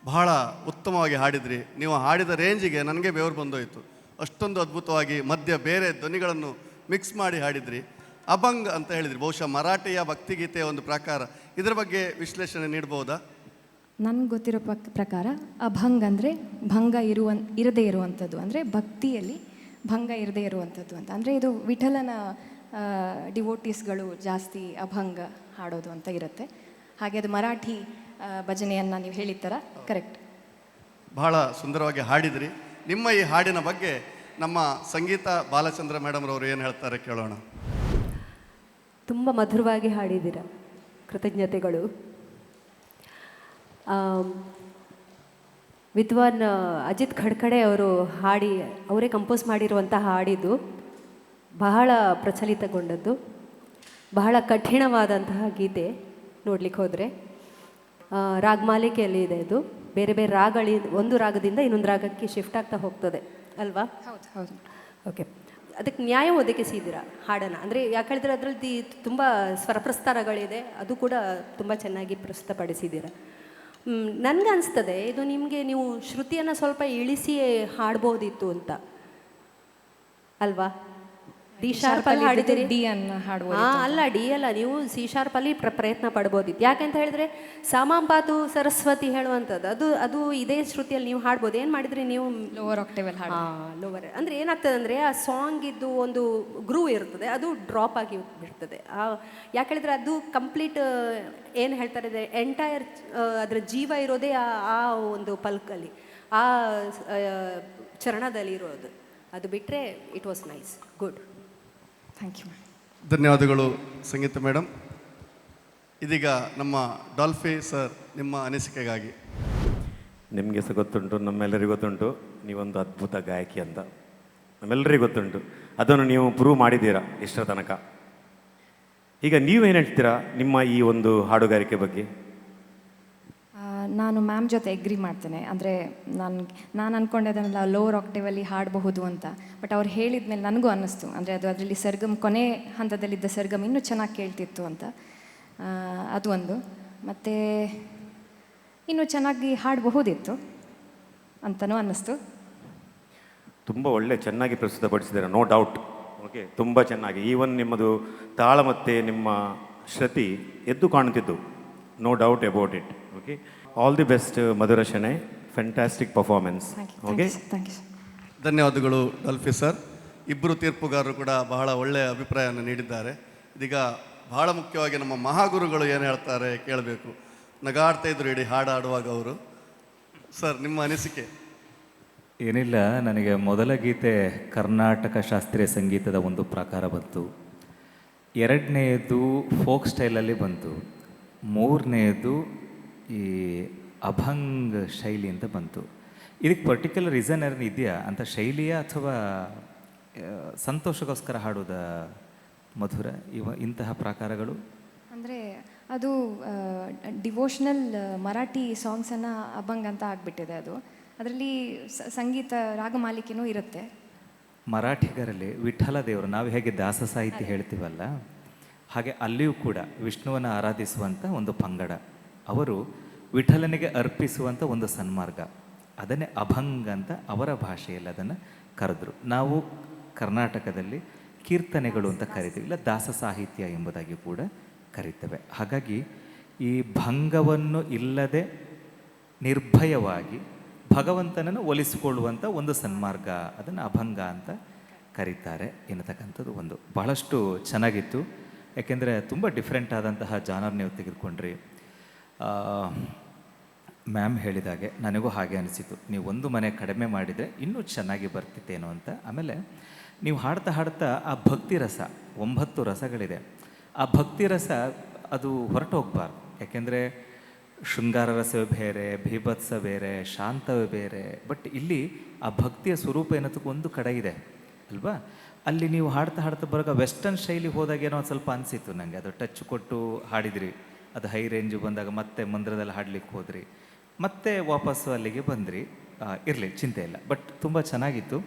ಬಹಳ ಉತ್ತಮವಾಗಿ ಹಾಡಿದ್ರಿ. ನೀವು ಹಾಡಿದ ರೇಂಜಿಗೆ ನನಗೆ ಬೆವರು ಬಂದೋಯಿತು. ಅಷ್ಟೊಂದು ಅದ್ಭುತವಾಗಿ ಮಧ್ಯ ಬೇರೆ ಧ್ವನಿಗಳನ್ನು ಮಿಕ್ಸ್ ಮಾಡಿ ಹಾಡಿದ್ರಿ. ಅಭಂಗ್ ಅಂತ ಹೇಳಿದ್ರಿ, ಬಹುಶಃ ಮರಾಠಿಯ ಭಕ್ತಿಗೀತೆಯ ಒಂದು ಪ್ರಕಾರ. ಇದರ ಬಗ್ಗೆ ವಿಶ್ಲೇಷಣೆ ನೀಡಬಹುದಾ? ನನಗೆ ಗೊತ್ತಿರೋ ಪ್ರಕಾರ ಅಭಂಗ್ ಅಂದರೆ ಭಂಗ ಇರದೇ ಇರುವಂಥದ್ದು, ಅಂದರೆ ಭಕ್ತಿಯಲ್ಲಿ ಭಂಗ ಇರದೇ ಇರುವಂಥದ್ದು ಅಂತ. ಅಂದರೆ ಇದು ವಿಠಲನ ಡಿವೋಟೀಸ್ಗಳು ಜಾಸ್ತಿ ಅಭಂಗ ಹಾಡೋದು ಅಂತ ಇರುತ್ತೆ. ಹಾಗೆ ಅದು ಮರಾಠಿ ಭಜನೆಯನ್ನು ನೀವು ಹೇಳಿದ ಥರ ಕರೆಕ್ಟ್. ಬಹಳ ಸುಂದರವಾಗಿ ಹಾಡಿದ್ರಿ. ನಿಮ್ಮ ಈ ಹಾಡಿನ ಬಗ್ಗೆ ನಮ್ಮ ಸಂಗೀತ ಬಾಲಚಂದ್ರ ಮೇಡಮ್ರವರು ಏನು ಹೇಳ್ತಾರೆ ಕೇಳೋಣ. ತುಂಬ ಮಧುರವಾಗಿ ಹಾಡಿದ್ದೀರ, ಕೃತಜ್ಞತೆಗಳು. ವಿದ್ವಾನ್ ಅಜಿತ್ ಖಡ್ಕಡೆ ಅವರು ಅವರೇ ಕಂಪೋಸ್ ಮಾಡಿರುವಂತಹ ಹಾಡಿದ್ದು ಬಹಳ ಪ್ರಚಲಿತಗೊಂಡದ್ದು, ಬಹಳ ಕಠಿಣವಾದಂತಹ ಗೀತೆ ನೋಡ್ಲಿಕ್ಕೆ ಹೋದರೆ. ರಾಗಮಾಲಿಕೆಯಲ್ಲಿ ಇದೆ ಇದು. ಬೇರೆ ಬೇರೆ ಒಂದು ರಾಗದಿಂದ ಇನ್ನೊಂದು ರಾಗಕ್ಕೆ ಶಿಫ್ಟ್ ಆಗ್ತಾ ಹೋಗ್ತದೆ ಅಲ್ವಾ? ಹೌದು ಹೌದು. ಓಕೆ, ಅದಕ್ಕೆ ನ್ಯಾಯ ಒದಗಿಸಿದ್ದೀರಾ ಹಾಡನ್ನು. ಅಂದರೆ ಯಾಕೆ ಹೇಳಿದ್ರೆ ಅದರಲ್ಲಿ ತುಂಬ ಸ್ವರಪ್ರಸ್ತಾರಗಳಿದೆ, ಅದು ಕೂಡ ತುಂಬ ಚೆನ್ನಾಗಿ ಪ್ರಸ್ತುತಪಡಿಸಿದ್ದೀರಾ. ನನಗೆ ಅನಿಸ್ತದೆ ಇದು ನಿಮಗೆ ನೀವು ಶ್ರುತಿಯನ್ನು ಸ್ವಲ್ಪ ಇಳಿಸಿ ಹಾಡ್ಬೋದಿತ್ತು ಅಂತ ಅಲ್ವಾ? ಡಿ ಶಾರ್ಪಲ್ಲಿ ಹಾಡಿದ್ದೀರಿ. ಡಿ ಅನ್ನು ಹಾಡ್ಬೋದು. ಅಲ್ಲ ಡಿ ಅಲ್ಲ, ನೀವು ಸಿ ಶಾರ್ಪಲ್ಲಿ ಪ್ರಯತ್ನ ಪಡ್ಬೋದಿತ್ತು. ಯಾಕೆಂತ ಹೇಳಿದ್ರೆ ಸಾಮಾಂಪಾತು ಸರಸ್ವತಿ ಹೇಳುವಂಥದ್ದು ಅದು ಇದೇ ಶ್ರುತಿಯಲ್ಲಿ ನೀವು ಹಾಡ್ಬೋದು. ಏನು ಮಾಡಿದ್ರಿ ನೀವು? ಲೋವರ್ ಆಕ್ಟೇವಲ್ಲಿ ಹಾಡು. ಲೋವರ್ ಅಂದರೆ ಏನಾಗ್ತದೆ ಅಂದರೆ ಆ ಸಾಂಗ್ ಇದ್ದು ಒಂದು ಗ್ರೂವ್ ಇರ್ತದೆ, ಅದು ಡ್ರಾಪ್ ಆಗಿ ಬಿಡ್ತದೆ. ಯಾಕೆ ಹೇಳಿದ್ರೆ ಅದು ಕಂಪ್ಲೀಟ್ ಏನು ಹೇಳ್ತಾರೆ ಎಂಟೈರ್ ಅದರ ಜೀವ ಇರೋದೇ ಆ ಒಂದು ಪಲ್ಕಲ್ಲಿ, ಆ ಚರಣದಲ್ಲಿ ಇರೋದು. ಅದು ಬಿಟ್ಟರೆ it was nice, good. Thank you. ಧನ್ಯವಾದಗಳು ಸಂಗೀತ ಮೇಡಮ್. ಇದೀಗ ನಮ್ಮ ಡಾಲ್ಫಿ ಸರ್ ನಿಮ್ಮ ಅನಿಸಿಕೆಗಾಗಿ. ನಿಮಗೆ ಸಹ ಗೊತ್ತುಂಟು, ನಮ್ಮೆಲ್ಲರಿಗೂ ಗೊತ್ತುಂಟು ನೀವೊಂದು ಅದ್ಭುತ ಗಾಯಕಿ ಅಂತ, ನಮ್ಮೆಲ್ಲರಿಗೂ ಗೊತ್ತುಂಟು. ಅದನ್ನು ನೀವು ಪ್ರೂವ್ ಮಾಡಿದ್ದೀರಾ ಇಷ್ಟರ ತನಕ. ಈಗ ನೀವೇನು ಹೇಳ್ತೀರಾ ನಿಮ್ಮ ಈ ಒಂದು ಹಾಡುಗಾರಿಕೆ ಬಗ್ಗೆ? ನಾನು ಮ್ಯಾಮ್ ಜೊತೆ ಎಗ್ರಿ ಮಾಡ್ತೇನೆ. ಅಂದರೆ ನಾನು ಅಂದ್ಕೊಂಡಿದ್ದೆನಲ್ಲ ಲೋವರ್ ಆಕ್ಟೇವಲ್ಲಿ ಹಾಡಬಹುದು ಅಂತ, ಬಟ್ ಅವ್ರು ಹೇಳಿದ ಮೇಲೆ ನನಗೂ ಅನ್ನಿಸ್ತು, ಅಂದರೆ ಅದರಲ್ಲಿ ಸರ್ಗಮ್ ಕೊನೆ ಹಂತದಲ್ಲಿದ್ದ ಸರ್ಗಮ್ ಇನ್ನೂ ಚೆನ್ನಾಗಿ ಕೇಳ್ತಿತ್ತು ಅಂತ. ಅದು ಒಂದು. ಮತ್ತು ಇನ್ನೂ ಚೆನ್ನಾಗಿ ಹಾಡಬಹುದಿತ್ತು ಅಂತಲೂ ಅನ್ನಿಸ್ತು. ತುಂಬ ಚೆನ್ನಾಗಿ ಪ್ರಸ್ತುತಪಡಿಸಿದ್ದಾರೆ, ನೋ ಡೌಟ್. ಓಕೆ, ತುಂಬ ಚೆನ್ನಾಗಿ. ಈವನ್ ನಿಮ್ಮದು ತಾಳ ಮತ್ತು ನಿಮ್ಮ ಶ್ರುತಿ ಎದ್ದು ಕಾಣುತ್ತಿದ್ದು, no doubt about it. Okay, all the best Madhura Shenoy, fantastic performance. Okay, thank you. ಧನ್ಯವಾದಗಳು ಡಾಲ್ಫಿ ಸರ್. ಇಬ್ಬರು ತೀರ್ಪುಗಾರರು ಕೂಡ ಬಹಳ ಒಳ್ಳೆಯ ಅಭಿಪ್ರಾಯವನ್ನು ನೀಡಿದ್ದಾರೆ. ಇದೀಗ ಬಹಳ ಮುಖ್ಯವಾಗಿ ನಮ್ಮ ಮಹಾಗುರುಗಳು ಏನು ಹೇಳ್ತಾರೆ ಕೇಳಬೇಕು. ನಗಾಡ್ತಾ ಇದ್ರು ಇಡೀ ಹಾಡುವಾಗ ಅವರು. ಸರ್, ನಿಮ್ಮ ಅನಿಸಿಕೆ? ಏನಿಲ್ಲ, ನನಗೆ ಮೊದಲ ಗೀತೆ ಕರ್ನಾಟಕ ಶಾಸ್ತ್ರೀಯ ಸಂಗೀತದ ಒಂದು ಪ್ರಕಾರ ಬಂತು, ಎರಡನೆಯದು ಫೋಕ್ ಸ್ಟೈಲಲ್ಲಿ ಬಂತು, ಮೂರನೆಯದು ಈ ಅಭಂಗ್ ಶೈಲಿ ಅಂತ ಬಂತು. ಇದಕ್ಕೆ ಪರ್ಟಿಕ್ಯುಲರ್ ರೀಸನ್ ಏನು ಇದೆಯಾ ಅಂತ, ಶೈಲಿಯ ಅಥವಾ ಸಂತೋಷಕ್ಕೋಸ್ಕರ ಹಾಡೋದ ಮಧುರ ಇಂತಹ ಪ್ರಕಾರಗಳು? ಅಂದರೆ ಅದು ಡಿವೋಷ್ನಲ್ ಮರಾಠಿ ಸಾಂಗ್ಸನ್ನು ಅಭಂಗ್ ಅಂತ ಆಗಿಬಿಟ್ಟಿದೆ. ಅದು ಅದರಲ್ಲಿ ಸಂಗೀತ ರಾಗಮಾಲಿಕೆನೂ ಇರುತ್ತೆ. ಮರಾಠಿಗರಲ್ಲಿ ವಿಠ್ಠಲ ದೇವರು, ನಾವು ಹೇಗೆ ದಾಸ ಸಾಹಿತ್ಯ ಹೇಳ್ತೀವಲ್ಲ ಹಾಗೆ ಅಲ್ಲಿಯೂ ಕೂಡ ವಿಷ್ಣುವನ್ನು ಆರಾಧಿಸುವಂಥ ಒಂದು ಪಂಗಡ, ಅವರು ವಿಠಲನಿಗೆ ಅರ್ಪಿಸುವಂಥ ಒಂದು ಸನ್ಮಾರ್ಗ, ಅದನ್ನೇ ಅಭಂಗ ಅಂತ ಅವರ ಭಾಷೆಯಲ್ಲಿ ಅದನ್ನು ಕರೆದ್ರು. ನಾವು ಕರ್ನಾಟಕದಲ್ಲಿ ಕೀರ್ತನೆಗಳು ಅಂತ ಕರಿತೀವಿ, ಇಲ್ಲ ದಾಸ ಸಾಹಿತ್ಯ ಎಂಬುದಾಗಿ ಕೂಡ ಕರೀತೇವೆ. ಹಾಗಾಗಿ ಈ ಭಂಗವನ್ನು ಇಲ್ಲದೆ ನಿರ್ಭಯವಾಗಿ ಭಗವಂತನನ್ನು ಒಲಿಸಿಕೊಳ್ಳುವಂಥ ಒಂದು ಸನ್ಮಾರ್ಗ, ಅದನ್ನು ಅಭಂಗ ಅಂತ ಕರೀತಾರೆ ಎನ್ನತಕ್ಕಂಥದ್ದು ಒಂದು ಬಹಳಷ್ಟು ಚೆನ್ನಾಗಿತ್ತು. ಯಾಕೆಂದರೆ ತುಂಬ ಡಿಫ್ರೆಂಟ್ ಆದಂತಹ ಜಾನರ್ ನೀವು ತೆಗೆದುಕೊಂಡ್ರಿ. ಮ್ಯಾಮ್ ಹೇಳಿದಾಗೆ ನನಗೂ ಹಾಗೆ ಅನಿಸಿತು, ನೀವು ಒಂದು ಮನೆ ಕಡಿಮೆ ಮಾಡಿದರೆ ಇನ್ನೂ ಚೆನ್ನಾಗಿ ಬರ್ತಿತ್ತೇನೋ ಅಂತ. ಆಮೇಲೆ ನೀವು ಹಾಡ್ತಾ ಹಾಡ್ತಾ ಆ ಭಕ್ತಿ ರಸ, 9 ರಸಗಳಿದೆ, ಆ ಭಕ್ತಿ ರಸ ಅದು ಹೊರಟು ಹೋಗಬಾರ್ದು. ಯಾಕೆಂದರೆ ಶೃಂಗಾರ ರಸವೇ ಬೇರೆ, ಭೀಭತ್ಸ ಬೇರೆ, ಶಾಂತವೇ ಬೇರೆ. ಬಟ್ ಇಲ್ಲಿ ಆ ಭಕ್ತಿಯ ಸ್ವರೂಪ ಏನತ್ತಕ್ಕೆ ಒಂದು ಕಡೆ ಇದೆ ಅಲ್ವಾ? ಅಲ್ಲಿ ನೀವು ಹಾಡ್ತಾ ಹಾಡ್ತಾ ಬರೋಗ ವೆಸ್ಟರ್ನ್ ಶೈಲಿ ಹೋದಾಗ ಏನೋ ಒಂದು ಸ್ವಲ್ಪ ಅನಿಸಿತ್ತು ನನಗೆ. ಅದು ಟಚ್ ಕೊಟ್ಟು ಹಾಡಿದ್ರಿ, ಅದು ಹೈ ರೇಂಜು ಬಂದಾಗ ಮತ್ತೆ ಮಂದಿರದಲ್ಲಿ ಹಾಡ್ಲಿಕ್ಕೆ ಹೋದ್ರಿ, ಮತ್ತೆ ವಾಪಸ್ಸು ಅಲ್ಲಿಗೆ ಬಂದ್ರಿ. ಇರಲಿ, ಚಿಂತೆ ಇಲ್ಲ, ಬಟ್ ತುಂಬ ಚೆನ್ನಾಗಿತ್ತು.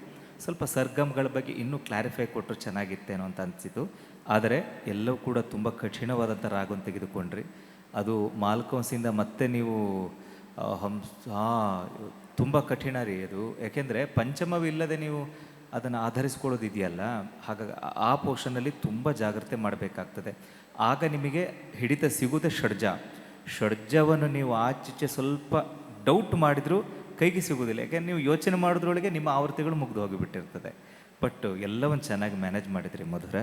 ಸ್ವಲ್ಪ ಸರ್ಗಮ್ಗಳ ಬಗ್ಗೆ ಇನ್ನೂ ಕ್ಲಾರಿಫೈ ಕೊಟ್ಟರು ಚೆನ್ನಾಗಿತ್ತೇನೋ ಅಂತ ಅನಿಸಿತು. ಆದರೆ ಎಲ್ಲವೂ ಕೂಡ ತುಂಬ ಕಠಿಣವಾದಂಥ ರಾಗವನ್ನು ತೆಗೆದುಕೊಂಡ್ರಿ. ಅದು ಮಾಲ್ಕೌನ್ಸಿಂದ ಮತ್ತೆ ನೀವು ತುಂಬ ಕಠಿಣ ರೀ ಅದು. ಯಾಕೆಂದರೆ ಪಂಚಮವಿಲ್ಲದೆ ನೀವು ಅದನ್ನು ಆಧರಿಸ್ಕೊಳ್ಳೋದಿದೆಯಲ್ಲ, ಹಾಗಾಗಿ ಆ ಪೋರ್ಷನಲ್ಲಿ ತುಂಬ ಜಾಗ್ರತೆ ಮಾಡಬೇಕಾಗ್ತದೆ. ಆಗ ನಿಮಗೆ ಹಿಡಿತ ಸಿಗುವುದೇ ಷಡ್ಜವನ್ನು ನೀವು ಆಚೆ ಸ್ವಲ್ಪ ಡೌಟ್ ಮಾಡಿದರೂ ಕೈಗೆ ಸಿಗೋದಿಲ್ಲ. ಯಾಕೆಂದ್ರೆ ನೀವು ಯೋಚನೆ ಮಾಡೋದ್ರೊಳಗೆ ನಿಮ್ಮ ಆವೃತ್ತಿಗಳು ಮುಗಿದು ಹೋಗಿಬಿಟ್ಟಿರ್ತದೆ. ಬಟ್ ಎಲ್ಲವನ್ನು ಚೆನ್ನಾಗಿ ಮ್ಯಾನೇಜ್ ಮಾಡಿದ್ರಿ ಮಧುರ,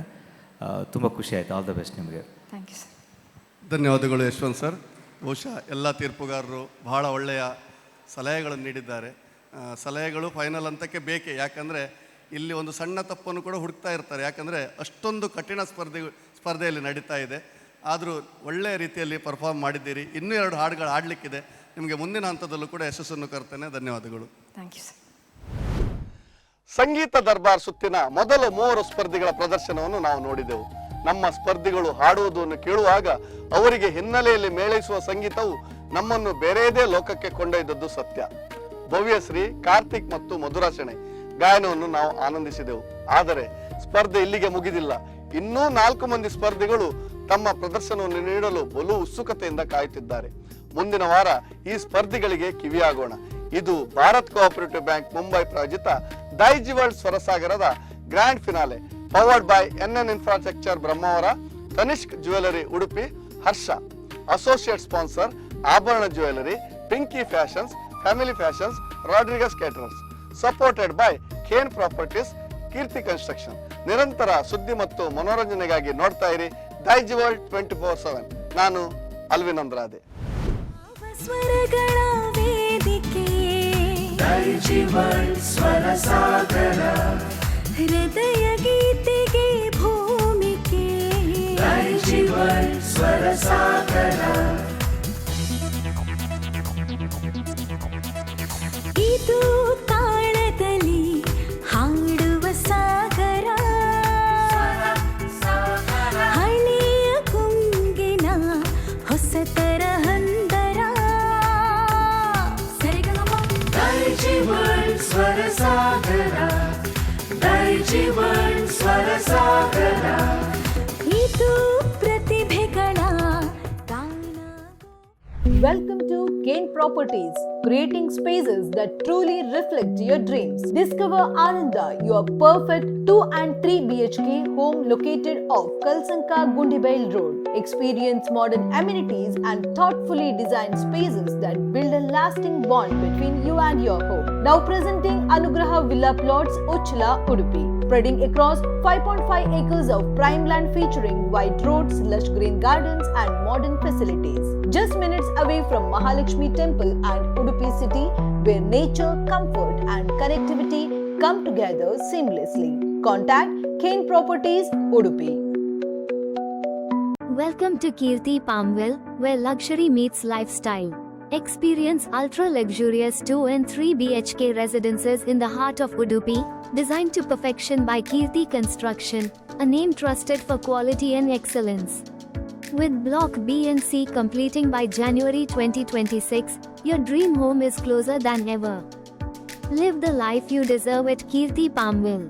ತುಂಬ ಖುಷಿ ಆಯಿತು. ಆಲ್ ದ ಬೆಸ್ಟ್ ನಿಮಗೆ. Thank you sir. ಧನ್ಯವಾದಗಳು ಯಶವಂತ್ ಸರ್. ಬಹುಶಃ ಎಲ್ಲ ತೀರ್ಪುಗಾರರು ಬಹಳ ಒಳ್ಳೆಯ ಸಲಹೆಗಳನ್ನು ನೀಡಿದ್ದಾರೆ. ಸಲಹೆಗಳು ಫೈನಲ್ ಹಂತಕ್ಕೆ ಬೇಕೇ, ಯಾಕಂದರೆ ಇಲ್ಲಿ ಒಂದು ಸಣ್ಣ ತಪ್ಪನ್ನು ಕೂಡ ಹುಡುಕ್ತಾ ಇರ್ತಾರೆ. ಯಾಕಂದರೆ ಅಷ್ಟೊಂದು ಕಠಿಣ ಸ್ಪರ್ಧೆಯಲ್ಲಿ ನಡೀತಾ ಇದೆ. ಆದರೂ ಒಳ್ಳೆಯ ರೀತಿಯಲ್ಲಿ ಪರ್ಫಾರ್ಮ್ ಮಾಡಿದ್ದೀರಿ. ಇನ್ನೂ 2 ಹಾಡುಗಳು ಹಾಡಲಿಕ್ಕಿದೆ. ನಿಮಗೆ ಮುಂದಿನ ಹಂತದಲ್ಲೂ ಕೂಡ ಯಶಸ್ಸನ್ನು ಕರ್ತೇನೆ. ಧನ್ಯವಾದಗಳು. Thank you sir. ಸಂಗೀತ ದರ್ಬಾರ್ ಸುತ್ತಿನ ಮೊದಲ 3 ಸ್ಪರ್ಧಿಗಳ ಪ್ರದರ್ಶನವನ್ನು ನಾವು ನೋಡಿದೆವು. ನಮ್ಮ ಸ್ಪರ್ಧಿಗಳು ಹಾಡುವುದನ್ನು ಕೇಳುವಾಗ ಅವರಿಗೆ ಹಿನ್ನೆಲೆಯಲ್ಲಿ ಮೇಳೈಸುವ ಸಂಗೀತವು ನಮ್ಮನ್ನು ಬೇರೆಯದೇ ಲೋಕಕ್ಕೆ ಕೊಂಡೊಯ್ದದ್ದು ಸತ್ಯ. ಭವ್ಯಶ್ರೀ, ಕಾರ್ತಿಕ್ ಮತ್ತು ಮಧುರ ಶೆಣೈ ಗಾಯನವನ್ನು ನಾವು ಆನಂದಿಸಿದೆವು. ಆದರೆ ಸ್ಪರ್ಧೆ ಇಲ್ಲಿಗೆ ಮುಗಿದಿಲ್ಲ. ಇನ್ನೂ 4 ಮಂದಿ ಸ್ಪರ್ಧಿಗಳು ತಮ್ಮ ಪ್ರದರ್ಶನವನ್ನು ನೀಡಲು ಬಲು ಉತ್ಸುಕತೆಯಿಂದ ಕಾಯುತ್ತಿದ್ದಾರೆ. ಮುಂದಿನ ವಾರ ಈ ಸ್ಪರ್ಧಿಗಳಿಗೆ ಕಿವಿಯಾಗೋಣ. ಇದು ಭಾರತ್ ಕೋಆಪರೇಟಿವ್ ಬ್ಯಾಂಕ್ ಮುಂಬೈ ಪ್ರಾಯೋಜಿತ ದೈಜಿವರ್ಲ್ಡ್ ಸ್ವರಸಾಗರದ grand finale. Powered by NN infrastructure Brahmavar, Tanishq jewellery Udupi, Harsha. Associate sponsor ಆಭರಣ jewellery, Pinki fashions, family fashions, Rodrigues caterers. Supported by Khen properties, Keerthi construction. ನಿರಂತರ ಸುದ್ದಿ ಮತ್ತು ಮನೋರಂಜನೆಗಾಗಿ ನೋಡ್ತಾ ಇರಿ ದೈಜ್ ವರ್ಲ್ಡ್ 24/7. ನಾನು ಅಲ್ವಿನ್ ಅಂದ್ರಾದೆ. ಸ್ವರಗಳ ವೇದಿಕೆ ಸ್ವರ ಸಾಗರ, ಹೃದಯ ಗೀತೆಗೆ ಭೂಮಿಕೆ ಸ್ವರ ಸಾಗರ. ಇದು ತಾಳದಲ್ಲಿ ಹಾಡುವ ಸಾಗರ, ಹಳೆಯ ಗುಂಗಿನ ಹೊಸತರ ಹಂದರ. ಸ್ವರ ಸಾಗರ, ಸ್ವರ ಸಾಗರ. ಇದು ಪ್ರತಿಭೆಗಳ ಗಾನ. Welcome to Kane Properties, creating spaces that truly reflect your dreams. Discover Ananda, your perfect 2 and 3 BHK home located off Kalsanka Gundibail Road. Experience modern amenities and thoughtfully designed spaces that build a lasting bond between you and your home. Now presenting Anugraha Villa Plots, Uchla, Udupi. Spreading across 5.5 acres of prime land featuring wide roads, lush green gardens and modern facilities. Just minutes away from Mahalakshmi Temple and Udupi City, where nature, comfort and connectivity come together seamlessly. Contact Kane Properties, Udupi. Welcome to Kirti Palmville, where luxury meets lifestyle. Experience ultra-luxurious 2 and 3 BHK residences in the heart of Udupi, designed to perfection by Kirti Construction, a name trusted for quality and excellence. With Block B and C completing by January 2026, your dream home is closer than ever. Live the life you deserve at Kirti Palmville.